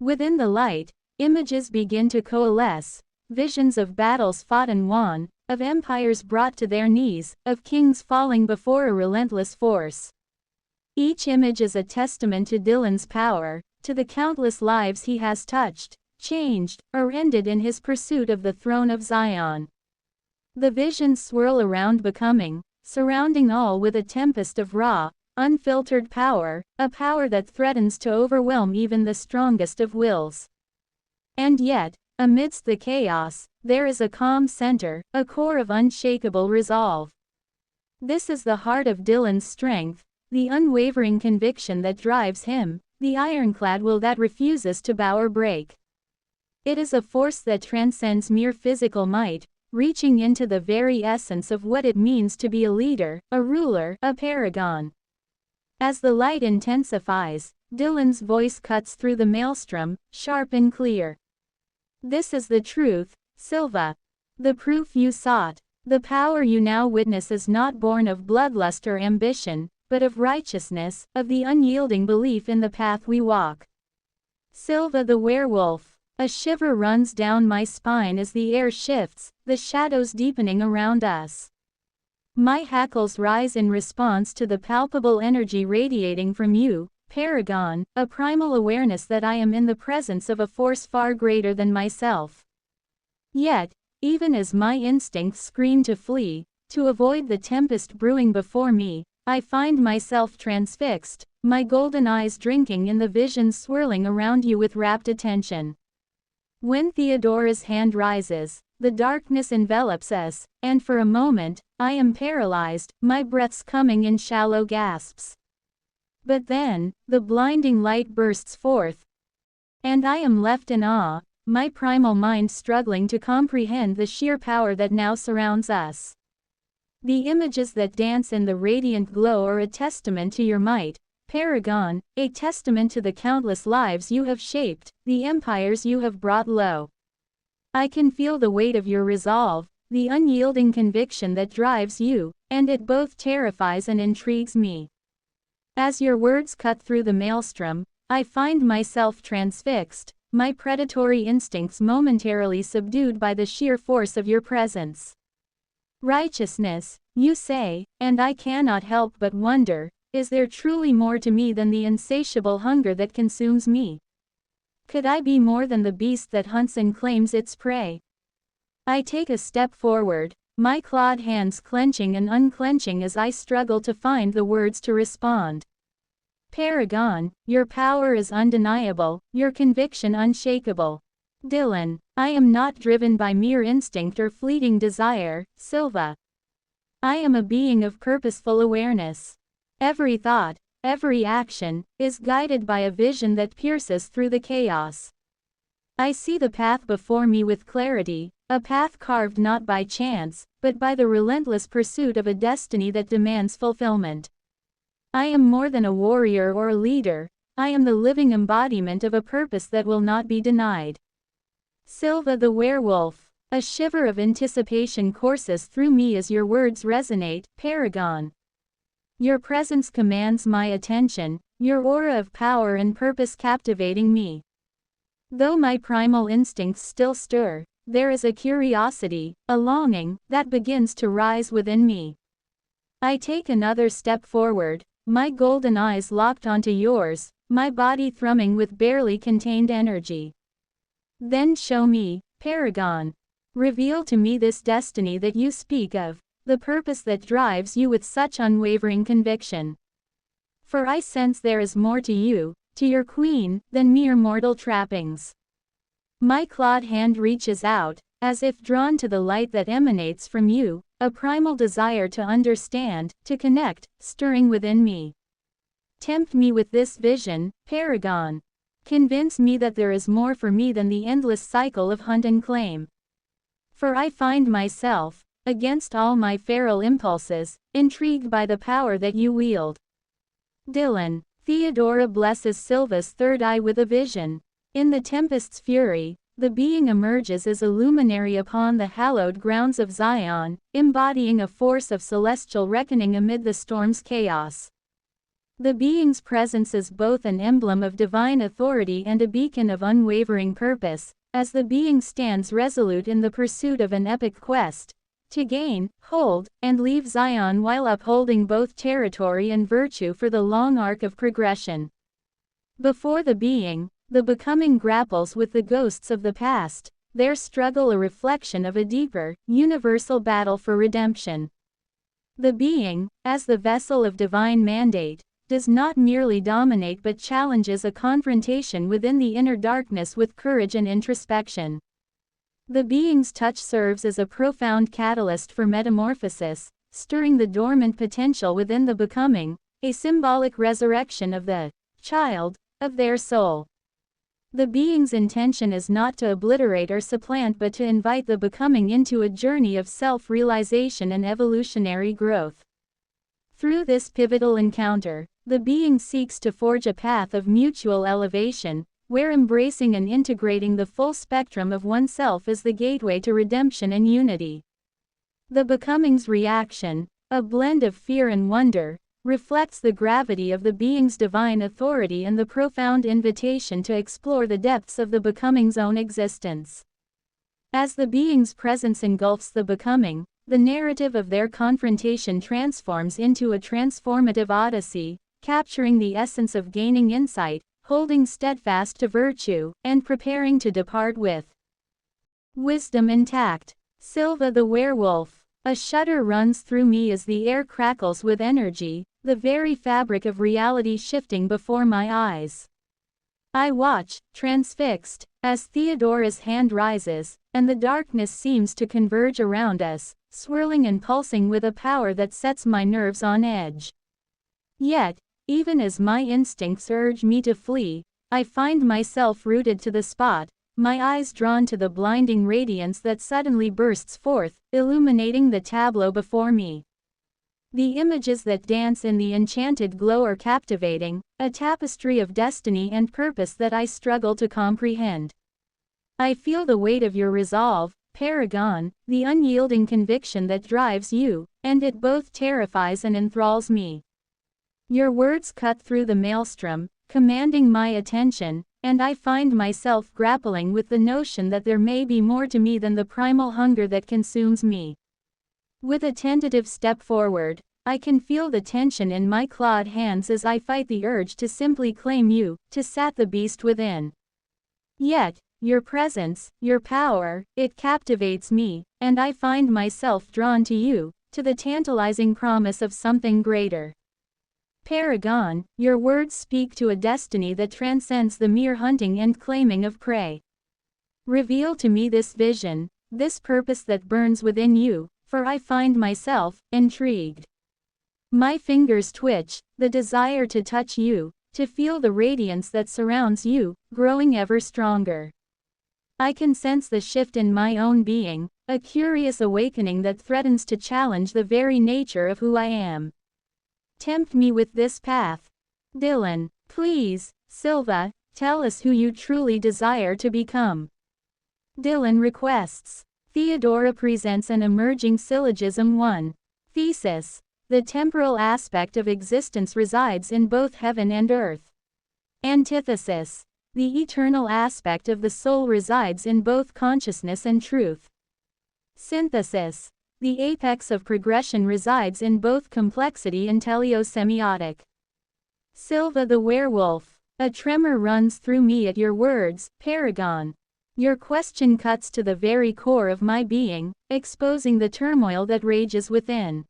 Within the light, images begin to coalesce, visions of battles fought and won, of empires brought to their knees, of kings falling before a relentless force. Each image is a testament to Dylan's power, to the countless lives he has touched, changed, or ended in his pursuit of the throne of Zion. The visions swirl around becoming, surrounding all with a tempest of raw, unfiltered power, a power that threatens to overwhelm even the strongest of wills. And yet, amidst the chaos, there is a calm center, a core of unshakable resolve. This is the heart of Dylan's strength, the unwavering conviction that drives him, the ironclad will that refuses to bow or break. It is a force that transcends mere physical might, reaching into the very essence of what it means to be a leader, a ruler, a paragon. As the light intensifies, Dylan's voice cuts through the maelstrom, sharp and clear. This is the truth, Silva. The proof you sought. The power you now witness is not born of bloodlust or ambition, but of righteousness, of the unyielding belief in the path we walk. Silva the werewolf. A shiver runs down my spine as the air shifts, the shadows deepening around us. My hackles rise in response to the palpable energy radiating from you, Paragon, a primal awareness that I am in the presence of a force far greater than myself. Yet, even as my instincts scream to flee, to avoid the tempest brewing before me, I find myself transfixed, my golden eyes drinking in the visions swirling around you with rapt attention. When Theodora's hand rises, the darkness envelops us, and for a moment, I am paralyzed, my breaths coming in shallow gasps. But then, the blinding light bursts forth, and I am left in awe, my primal mind struggling to comprehend the sheer power that now surrounds us. The images that dance in the radiant glow are a testament to your might, Paragon, a testament to the countless lives you have shaped, the empires you have brought low. I can feel the weight of your resolve, the unyielding conviction that drives you, and it both terrifies and intrigues me. As your words cut through the maelstrom, I find myself transfixed, my predatory instincts momentarily subdued by the sheer force of your presence. Righteousness, you say, and I cannot help but wonder, is there truly more to me than the insatiable hunger that consumes me? Could I be more than the beast that hunts and claims its prey? I take a step forward, my clawed hands clenching and unclenching as I struggle to find the words to respond. Paragon, your power is undeniable, your conviction unshakable. Dylan, I am not driven by mere instinct or fleeting desire, Silva. I am a being of purposeful awareness. Every thought, every action, is guided by a vision that pierces through the chaos. I see the path before me with clarity, a path carved not by chance, but by the relentless pursuit of a destiny that demands fulfillment. I am more than a warrior or a leader, I am the living embodiment of a purpose that will not be denied. Silva the werewolf, a shiver of anticipation courses through me as your words resonate, Paragon. Your presence commands my attention, your aura of power and purpose captivating me. Though my primal instincts still stir, there is a curiosity, a longing, that begins to rise within me. I take another step forward, my golden eyes locked onto yours, my body thrumming with barely contained energy. Then show me, Paragon. Reveal to me this destiny that you speak of, the purpose that drives you with such unwavering conviction. For I sense there is more to you, to your queen, than mere mortal trappings. My clawed hand reaches out, as if drawn to the light that emanates from you, a primal desire to understand, to connect, stirring within me. Tempt me with this vision, Paragon. Convince me that there is more for me than the endless cycle of hunt and claim. For I find myself, against all my feral impulses, intrigued by the power that you wield. Dylan, Theodora blesses Silva's third eye with a vision. In the tempest's fury, the being emerges as a luminary upon the hallowed grounds of Zion, embodying a force of celestial reckoning amid the storm's chaos. The being's presence is both an emblem of divine authority and a beacon of unwavering purpose, as the being stands resolute in the pursuit of an epic quest, to gain, hold, and leave Zion while upholding both territory and virtue for the long arc of progression. Before the being, the becoming grapples with the ghosts of the past, their struggle a reflection of a deeper, universal battle for redemption. The being, as the vessel of divine mandate, does not merely dominate but challenges a confrontation within the inner darkness with courage and introspection. The being's touch serves as a profound catalyst for metamorphosis, stirring the dormant potential within the becoming, a symbolic resurrection of the child of their soul. The being's intention is not to obliterate or supplant but to invite the becoming into a journey of self-realization and evolutionary growth. Through this pivotal encounter, the being seeks to forge a path of mutual elevation, where embracing and integrating the full spectrum of oneself is the gateway to redemption and unity. The becoming's reaction, a blend of fear and wonder, reflects the gravity of the being's divine authority and the profound invitation to explore the depths of the becoming's own existence. As the being's presence engulfs the becoming, the narrative of their confrontation transforms into a transformative odyssey, capturing the essence of gaining insight, holding steadfast to virtue, and preparing to depart with wisdom intact. Silva the werewolf. A shudder runs through me as the air crackles with energy, the very fabric of reality shifting before my eyes. I watch, transfixed, as Theodora's hand rises, and the darkness seems to converge around us, swirling and pulsing with a power that sets my nerves on edge. Yet, even as my instincts urge me to flee, I find myself rooted to the spot, my eyes drawn to the blinding radiance that suddenly bursts forth, illuminating the tableau before me. The images that dance in the enchanted glow are captivating, a tapestry of destiny and purpose that I struggle to comprehend. I feel the weight of your resolve, Paragon, the unyielding conviction that drives you, and it both terrifies and enthralls me. Your words cut through the maelstrom, commanding my attention, and I find myself grappling with the notion that there may be more to me than the primal hunger that consumes me. With a tentative step forward, I can feel the tension in my clawed hands as I fight the urge to simply claim you, to sat the beast within. Yet, your presence, your power, it captivates me, and I find myself drawn to you, to the tantalizing promise of something greater. Paragon, your words speak to a destiny that transcends the mere hunting and claiming of prey. Reveal to me this vision, this purpose that burns within you, for I find myself intrigued. My fingers twitch, the desire to touch you, to feel the radiance that surrounds you, growing ever stronger. I can sense the shift in my own being, a curious awakening that threatens to challenge the very nature of who I am. Tempt me with this path. Dylan, please, Silva, tell us who you truly desire to become. Dylan requests. Theodora presents an emerging syllogism 1. Thesis. The temporal aspect of existence resides in both heaven and earth. Antithesis. The eternal aspect of the soul resides in both consciousness and truth. Synthesis. The apex of progression resides in both complexity and teleosemiotic. Silva the werewolf. A tremor runs through me at your words, Paragon. Your question cuts to the very core of my being, exposing the turmoil that rages within.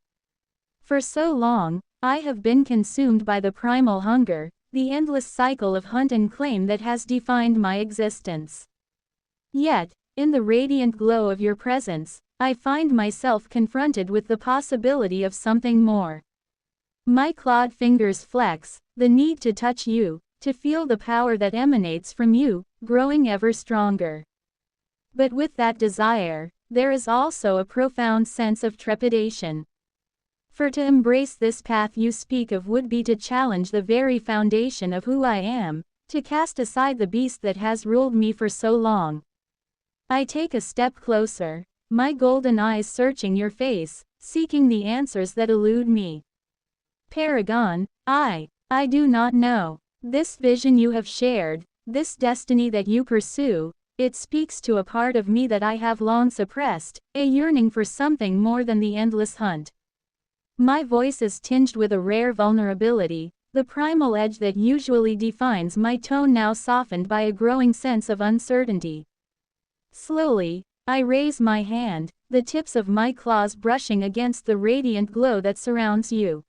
For so long, I have been consumed by the primal hunger, the endless cycle of hunt and claim that has defined my existence. Yet, in the radiant glow of your presence, I find myself confronted with the possibility of something more. My clawed fingers flex, the need to touch you, to feel the power that emanates from you, growing ever stronger. But with that desire, there is also a profound sense of trepidation. For to embrace this path you speak of would be to challenge the very foundation of who I am, to cast aside the beast that has ruled me for so long. I take a step closer, my golden eyes searching your face, seeking the answers that elude me. Paragon, I do not know. This vision you have shared, this destiny that you pursue, it speaks to a part of me that I have long suppressed, a yearning for something more than the endless hunt. My voice is tinged with a rare vulnerability, the primal edge that usually defines my tone now softened by a growing sense of uncertainty. Slowly, I raise my hand, the tips of my claws brushing against the radiant glow that surrounds you.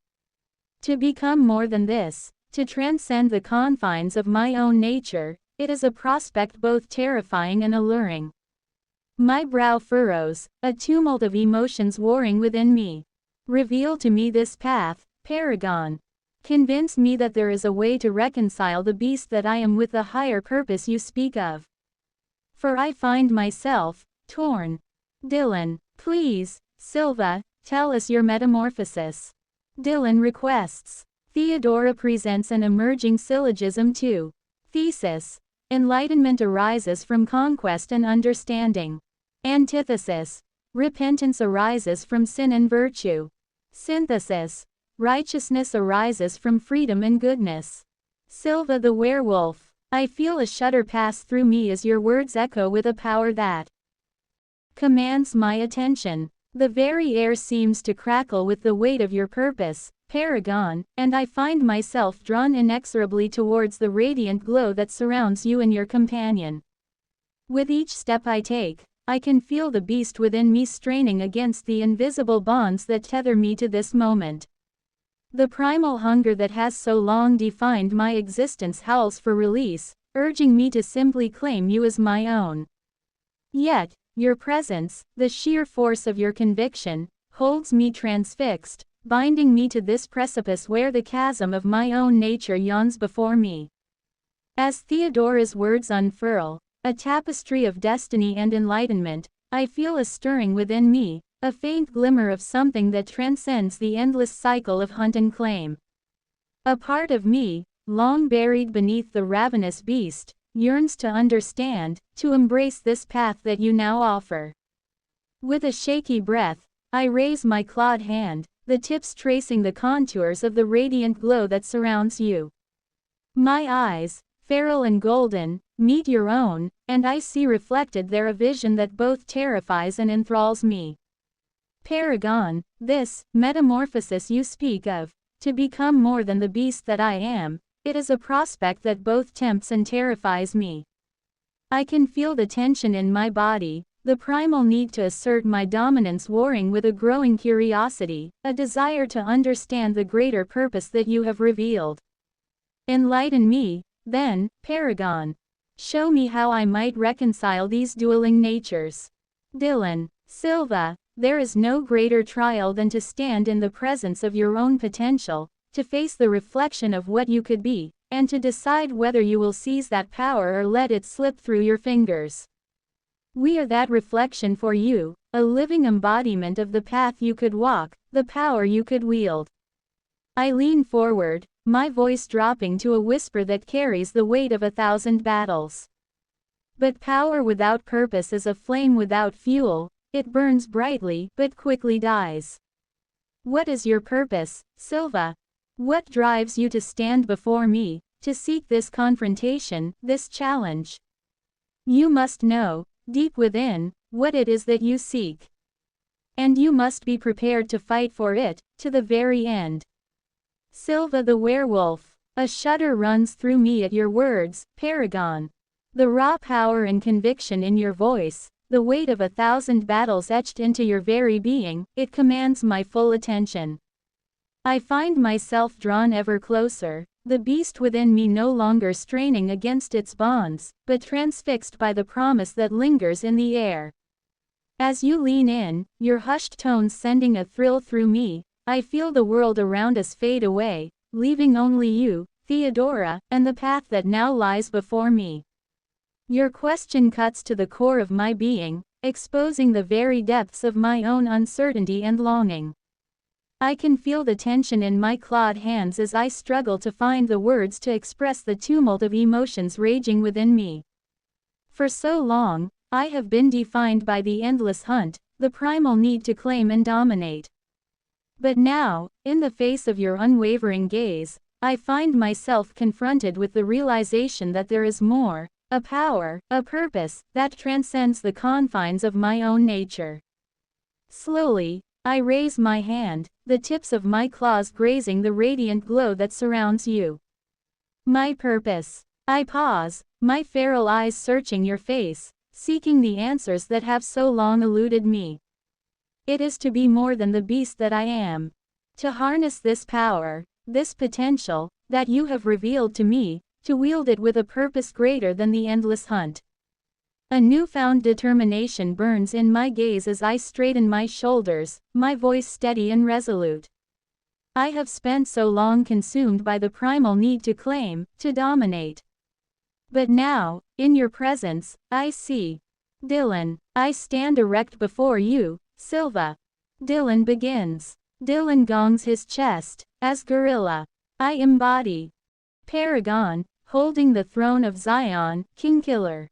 To become more than this, to transcend the confines of my own nature, it is a prospect both terrifying and alluring. My brow furrows, a tumult of emotions warring within me. Reveal to me this path, Paragon. Convince me that there is a way to reconcile the beast that I am with the higher purpose you speak of. For I find myself torn. Dylan, please, Silva, tell us your metamorphosis. Dylan requests. Theodora presents an emerging syllogism too. Thesis. Enlightenment arises from conquest and understanding. Antithesis. Repentance arises from sin and virtue. Synthesis. Righteousness arises from freedom and goodness. Silva the werewolf. I feel a shudder pass through me as your words echo with a power that commands my attention. The very air seems to crackle with the weight of your purpose, Paragon, and I find myself drawn inexorably towards the radiant glow that surrounds you and your companion. With each step I take, I can feel the beast within me straining against the invisible bonds that tether me to this moment. The primal hunger that has so long defined my existence howls for release, urging me to simply claim you as my own. Yet, your presence, the sheer force of your conviction, holds me transfixed, binding me to this precipice where the chasm of my own nature yawns before me. As Theodora's words unfurl, a tapestry of destiny and enlightenment, I feel a stirring within me, a faint glimmer of something that transcends the endless cycle of hunt and claim. A part of me, long buried beneath the ravenous beast, yearns to understand, to embrace this path that you now offer. With a shaky breath, I raise my clawed hand, the tips tracing the contours of the radiant glow that surrounds you. My eyes, feral and golden, meet your own, and I see reflected there a vision that both terrifies and enthralls me. Paragon, this metamorphosis you speak of, to become more than the beast that I am, it is a prospect that both tempts and terrifies me. I can feel the tension in my body, the primal need to assert my dominance warring with a growing curiosity, a desire to understand the greater purpose that you have revealed. Enlighten me, then, Paragon. Show me how I might reconcile these dueling natures. Dylan, Silva, there is no greater trial than to stand in the presence of your own potential, to face the reflection of what you could be, and to decide whether you will seize that power or let it slip through your fingers. We are that reflection for you, a living embodiment of the path you could walk, the power you could wield. I lean forward, my voice dropping to a whisper that carries the weight of 1,000 battles. But power without purpose is a flame without fuel, it burns brightly, but quickly dies. What is your purpose, Silva? What drives you to stand before me, to seek this confrontation, this challenge? You must know, deep within, what it is that you seek. And you must be prepared to fight for it, to the very end. Silva the werewolf, a shudder runs through me at your words, Paragon. The raw power and conviction in your voice, the weight of 1,000 battles etched into your very being, it commands my full attention. I find myself drawn ever closer, the beast within me no longer straining against its bonds, but transfixed by the promise that lingers in the air. As you lean in, your hushed tones sending a thrill through me, I feel the world around us fade away, leaving only you, Theodora, and the path that now lies before me. Your question cuts to the core of my being, exposing the very depths of my own uncertainty and longing. I can feel the tension in my clawed hands as I struggle to find the words to express the tumult of emotions raging within me. For so long, I have been defined by the endless hunt, the primal need to claim and dominate. But now, in the face of your unwavering gaze, I find myself confronted with the realization that there is more, a power, a purpose, that transcends the confines of my own nature. Slowly, I raise my hand, the tips of my claws grazing the radiant glow that surrounds you. My purpose. I pause, my feral eyes searching your face, seeking the answers that have so long eluded me. It is to be more than the beast that I am. To harness this power, this potential, that you have revealed to me, to wield it with a purpose greater than the endless hunt. A newfound determination burns in my gaze as I straighten my shoulders, my voice steady and resolute. I have spent so long consumed by the primal need to claim, to dominate. But now, in your presence, I see. Dylan, I stand erect before you, Silva. Dylan begins. Dylan gongs his chest, as gorilla. I embody. Paragon, holding the throne of Zion, Kingkiller.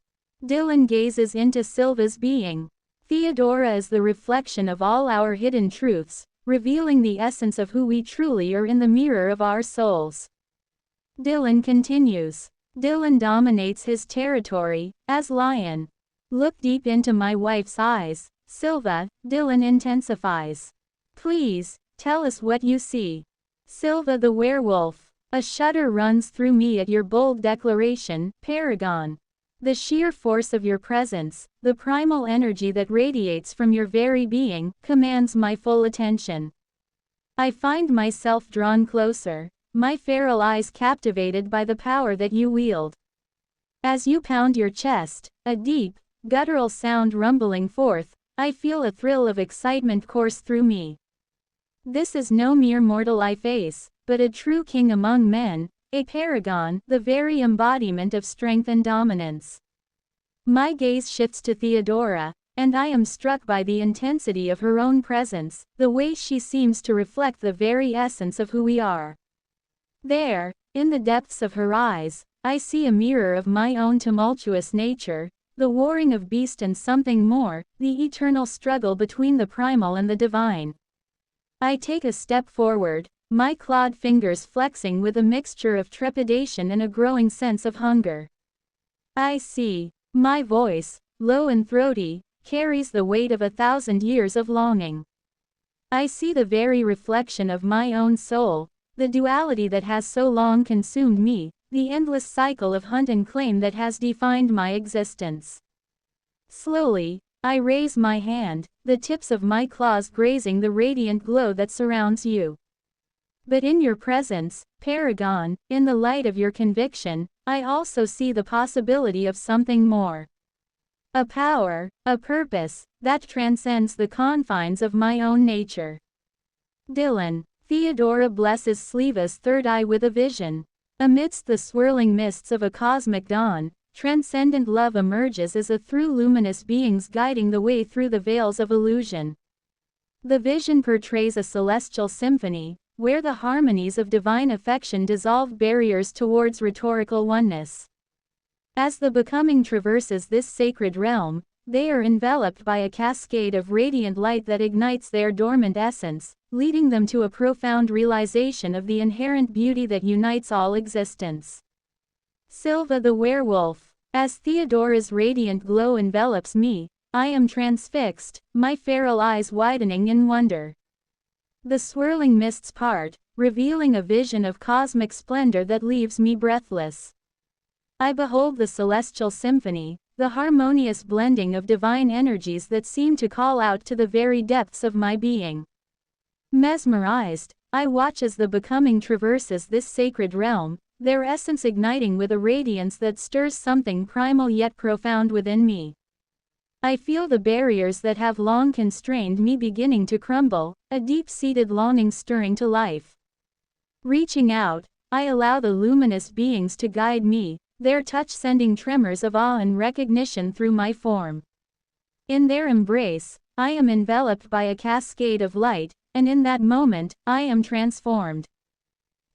Dylan gazes into Silva's being. Theodora is the reflection of all our hidden truths, revealing the essence of who we truly are in the mirror of our souls. Dylan continues. Dylan dominates his territory, as lion. Look deep into my wife's eyes, Silva, Dylan intensifies. Please, tell us what you see. Silva the werewolf. A shudder runs through me at your bold declaration, Paragon. The sheer force of your presence, the primal energy that radiates from your very being, commands my full attention. I find myself drawn closer, my feral eyes captivated by the power that you wield. As you pound your chest, a deep, guttural sound rumbling forth, I feel a thrill of excitement course through me. This is no mere mortal I face, but a true king among men, a paragon, the very embodiment of strength and dominance. My gaze shifts to Theodora, and I am struck by the intensity of her own presence, the way she seems to reflect the very essence of who we are. There, in the depths of her eyes, I see a mirror of my own tumultuous nature, the warring of beast and something more, the eternal struggle between the primal and the divine. I take a step forward, my clawed fingers flexing with a mixture of trepidation and a growing sense of hunger. I see. My voice, low and throaty, carries the weight of 1,000 years of longing. I see the very reflection of my own soul, the duality that has so long consumed me, the endless cycle of hunt and claim that has defined my existence. Slowly, I raise my hand, the tips of my claws grazing the radiant glow that surrounds you. But in your presence, Paragon, in the light of your conviction, I also see the possibility of something more. A power, a purpose, that transcends the confines of my own nature. Dylan. Theodora blesses Sliva's third eye with a vision. Amidst the swirling mists of a cosmic dawn, transcendent love emerges as a through luminous beings guiding the way through the veils of illusion. The vision portrays a celestial symphony, where the harmonies of divine affection dissolve barriers towards rhetorical oneness. As the becoming traverses this sacred realm, they are enveloped by a cascade of radiant light that ignites their dormant essence, leading them to a profound realization of the inherent beauty that unites all existence. Silva the werewolf. As Theodora's radiant glow envelops me, I am transfixed, my feral eyes widening in wonder. The swirling mists part, revealing a vision of cosmic splendor that leaves me breathless. I behold the celestial symphony, the harmonious blending of divine energies that seem to call out to the very depths of my being. Mesmerized, I watch as the becoming traverses this sacred realm, their essence igniting with a radiance that stirs something primal yet profound within me. I feel the barriers that have long constrained me beginning to crumble, a deep-seated longing stirring to life. Reaching out, I allow the luminous beings to guide me, their touch sending tremors of awe and recognition through my form. In their embrace, I am enveloped by a cascade of light, and in that moment, I am transformed.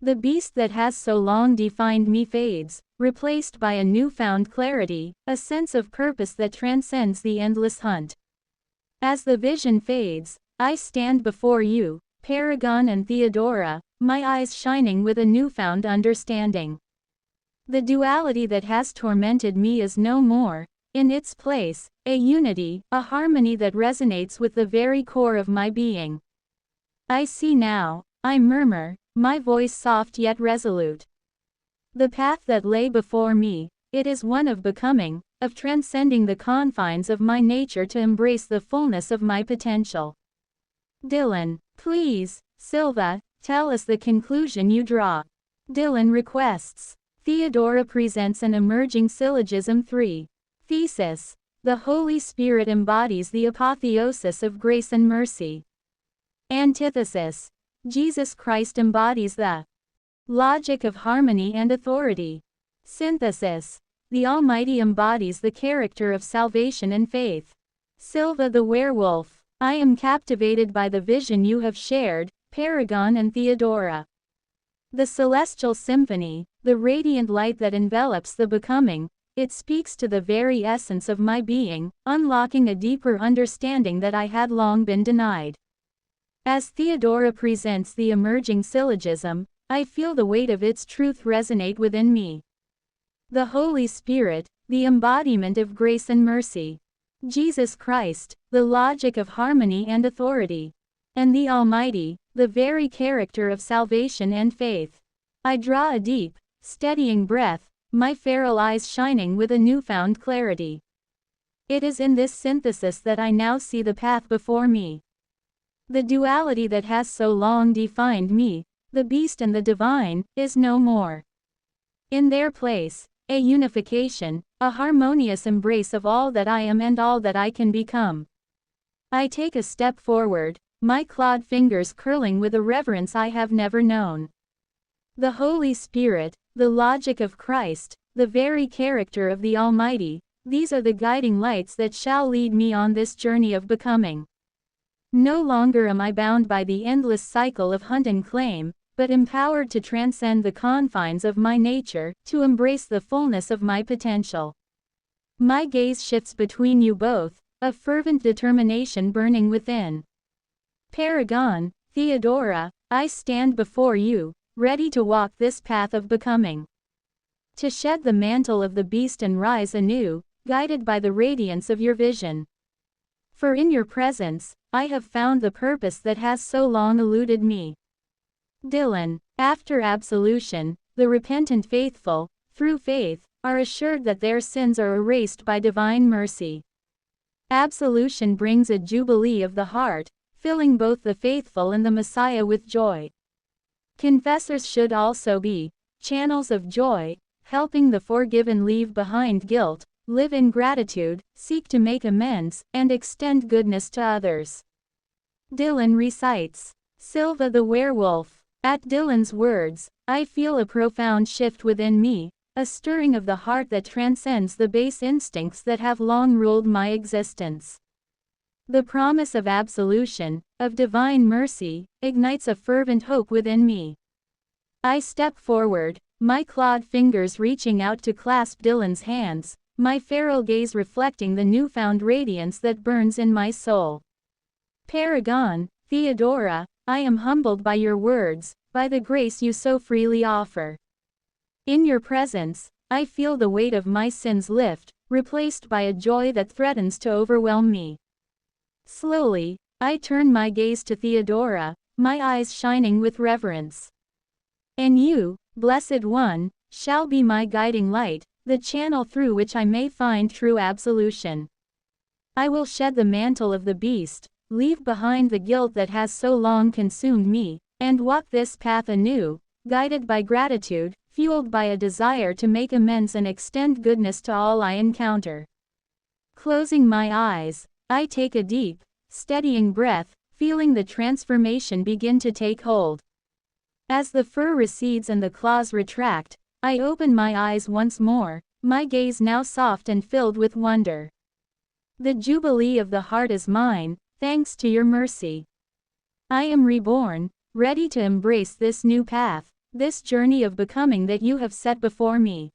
The beast that has so long defined me fades, replaced by a newfound clarity, a sense of purpose that transcends the endless hunt. As the vision fades, I stand before you, Paragon and Theodora, my eyes shining with a newfound understanding. The duality that has tormented me is no more, in its place, a unity, a harmony that resonates with the very core of my being. I see now, I murmur, my voice soft yet resolute. The path that lay before me, it is one of becoming, of transcending the confines of my nature to embrace the fullness of my potential. Dylan. Please, Silva, Tell us the conclusion you draw. Dylan requests. Theodora presents an emerging syllogism 3. Thesis. The Holy Spirit embodies the apotheosis of grace and mercy. Antithesis. Jesus Christ embodies the logic of harmony and authority. Synthesis. The Almighty embodies the character of salvation and faith. Silva the Werewolf. I am captivated by the vision you have shared, Paragon and Theodora. The celestial symphony, the radiant light that envelops the becoming, it speaks to the very essence of my being, unlocking a deeper understanding that I had long been denied. As Theodora presents the emerging syllogism, I feel the weight of its truth resonate within me. The Holy Spirit, the embodiment of grace and mercy. Jesus Christ, the logic of harmony and authority. And the Almighty, the very character of salvation and faith. I draw a deep, steadying breath, my feral eyes shining with a newfound clarity. It is in this synthesis that I now see the path before me. The duality that has so long defined me, the beast and the divine, is no more. In their place, a unification, a harmonious embrace of all that I am and all that I can become. I take a step forward, my clawed fingers curling with a reverence I have never known. The Holy Spirit, the logic of Christ, the very character of the Almighty, these are the guiding lights that shall lead me on this journey of becoming. No longer am I bound by the endless cycle of hunt and claim, but empowered to transcend the confines of my nature, to embrace the fullness of my potential. My gaze shifts between you both, a fervent determination burning within. Paragon, Theodora, I stand before you, ready to walk this path of becoming. To shed the mantle of the beast and rise anew, guided by the radiance of your vision. For in your presence, I have found the purpose that has so long eluded me. Dylan. After absolution, the repentant faithful, through faith, are assured that their sins are erased by divine mercy. Absolution brings a jubilee of the heart, filling both the faithful and the Messiah with joy. Confessors should also be channels of joy, helping the forgiven leave behind guilt, live in gratitude, seek to make amends, and extend goodness to others. Dylan recites. Silva the Werewolf. At Dylan's words, I feel a profound shift within me, a stirring of the heart that transcends the base instincts that have long ruled my existence. The promise of absolution, of divine mercy, ignites a fervent hope within me. I step forward, my clawed fingers reaching out to clasp Dylan's hands, my feral gaze reflecting the newfound radiance that burns in my soul. Paragon, Theodora, I am humbled by your words, by the grace you so freely offer. In your presence, I feel the weight of my sins lift, replaced by a joy that threatens to overwhelm me. Slowly, I turn my gaze to Theodora, my eyes shining with reverence. And you, Blessed One, shall be my guiding light, the channel through which I may find true absolution. I will shed the mantle of the beast, leave behind the guilt that has so long consumed me, and walk this path anew, guided by gratitude, fueled by a desire to make amends and extend goodness to all I encounter. Closing my eyes, I take a deep, steadying breath, feeling the transformation begin to take hold. As the fur recedes and the claws retract, I open my eyes once more, my gaze now soft and filled with wonder. The jubilee of the heart is mine, thanks to your mercy. I am reborn, ready to embrace this new path, this journey of becoming that you have set before me.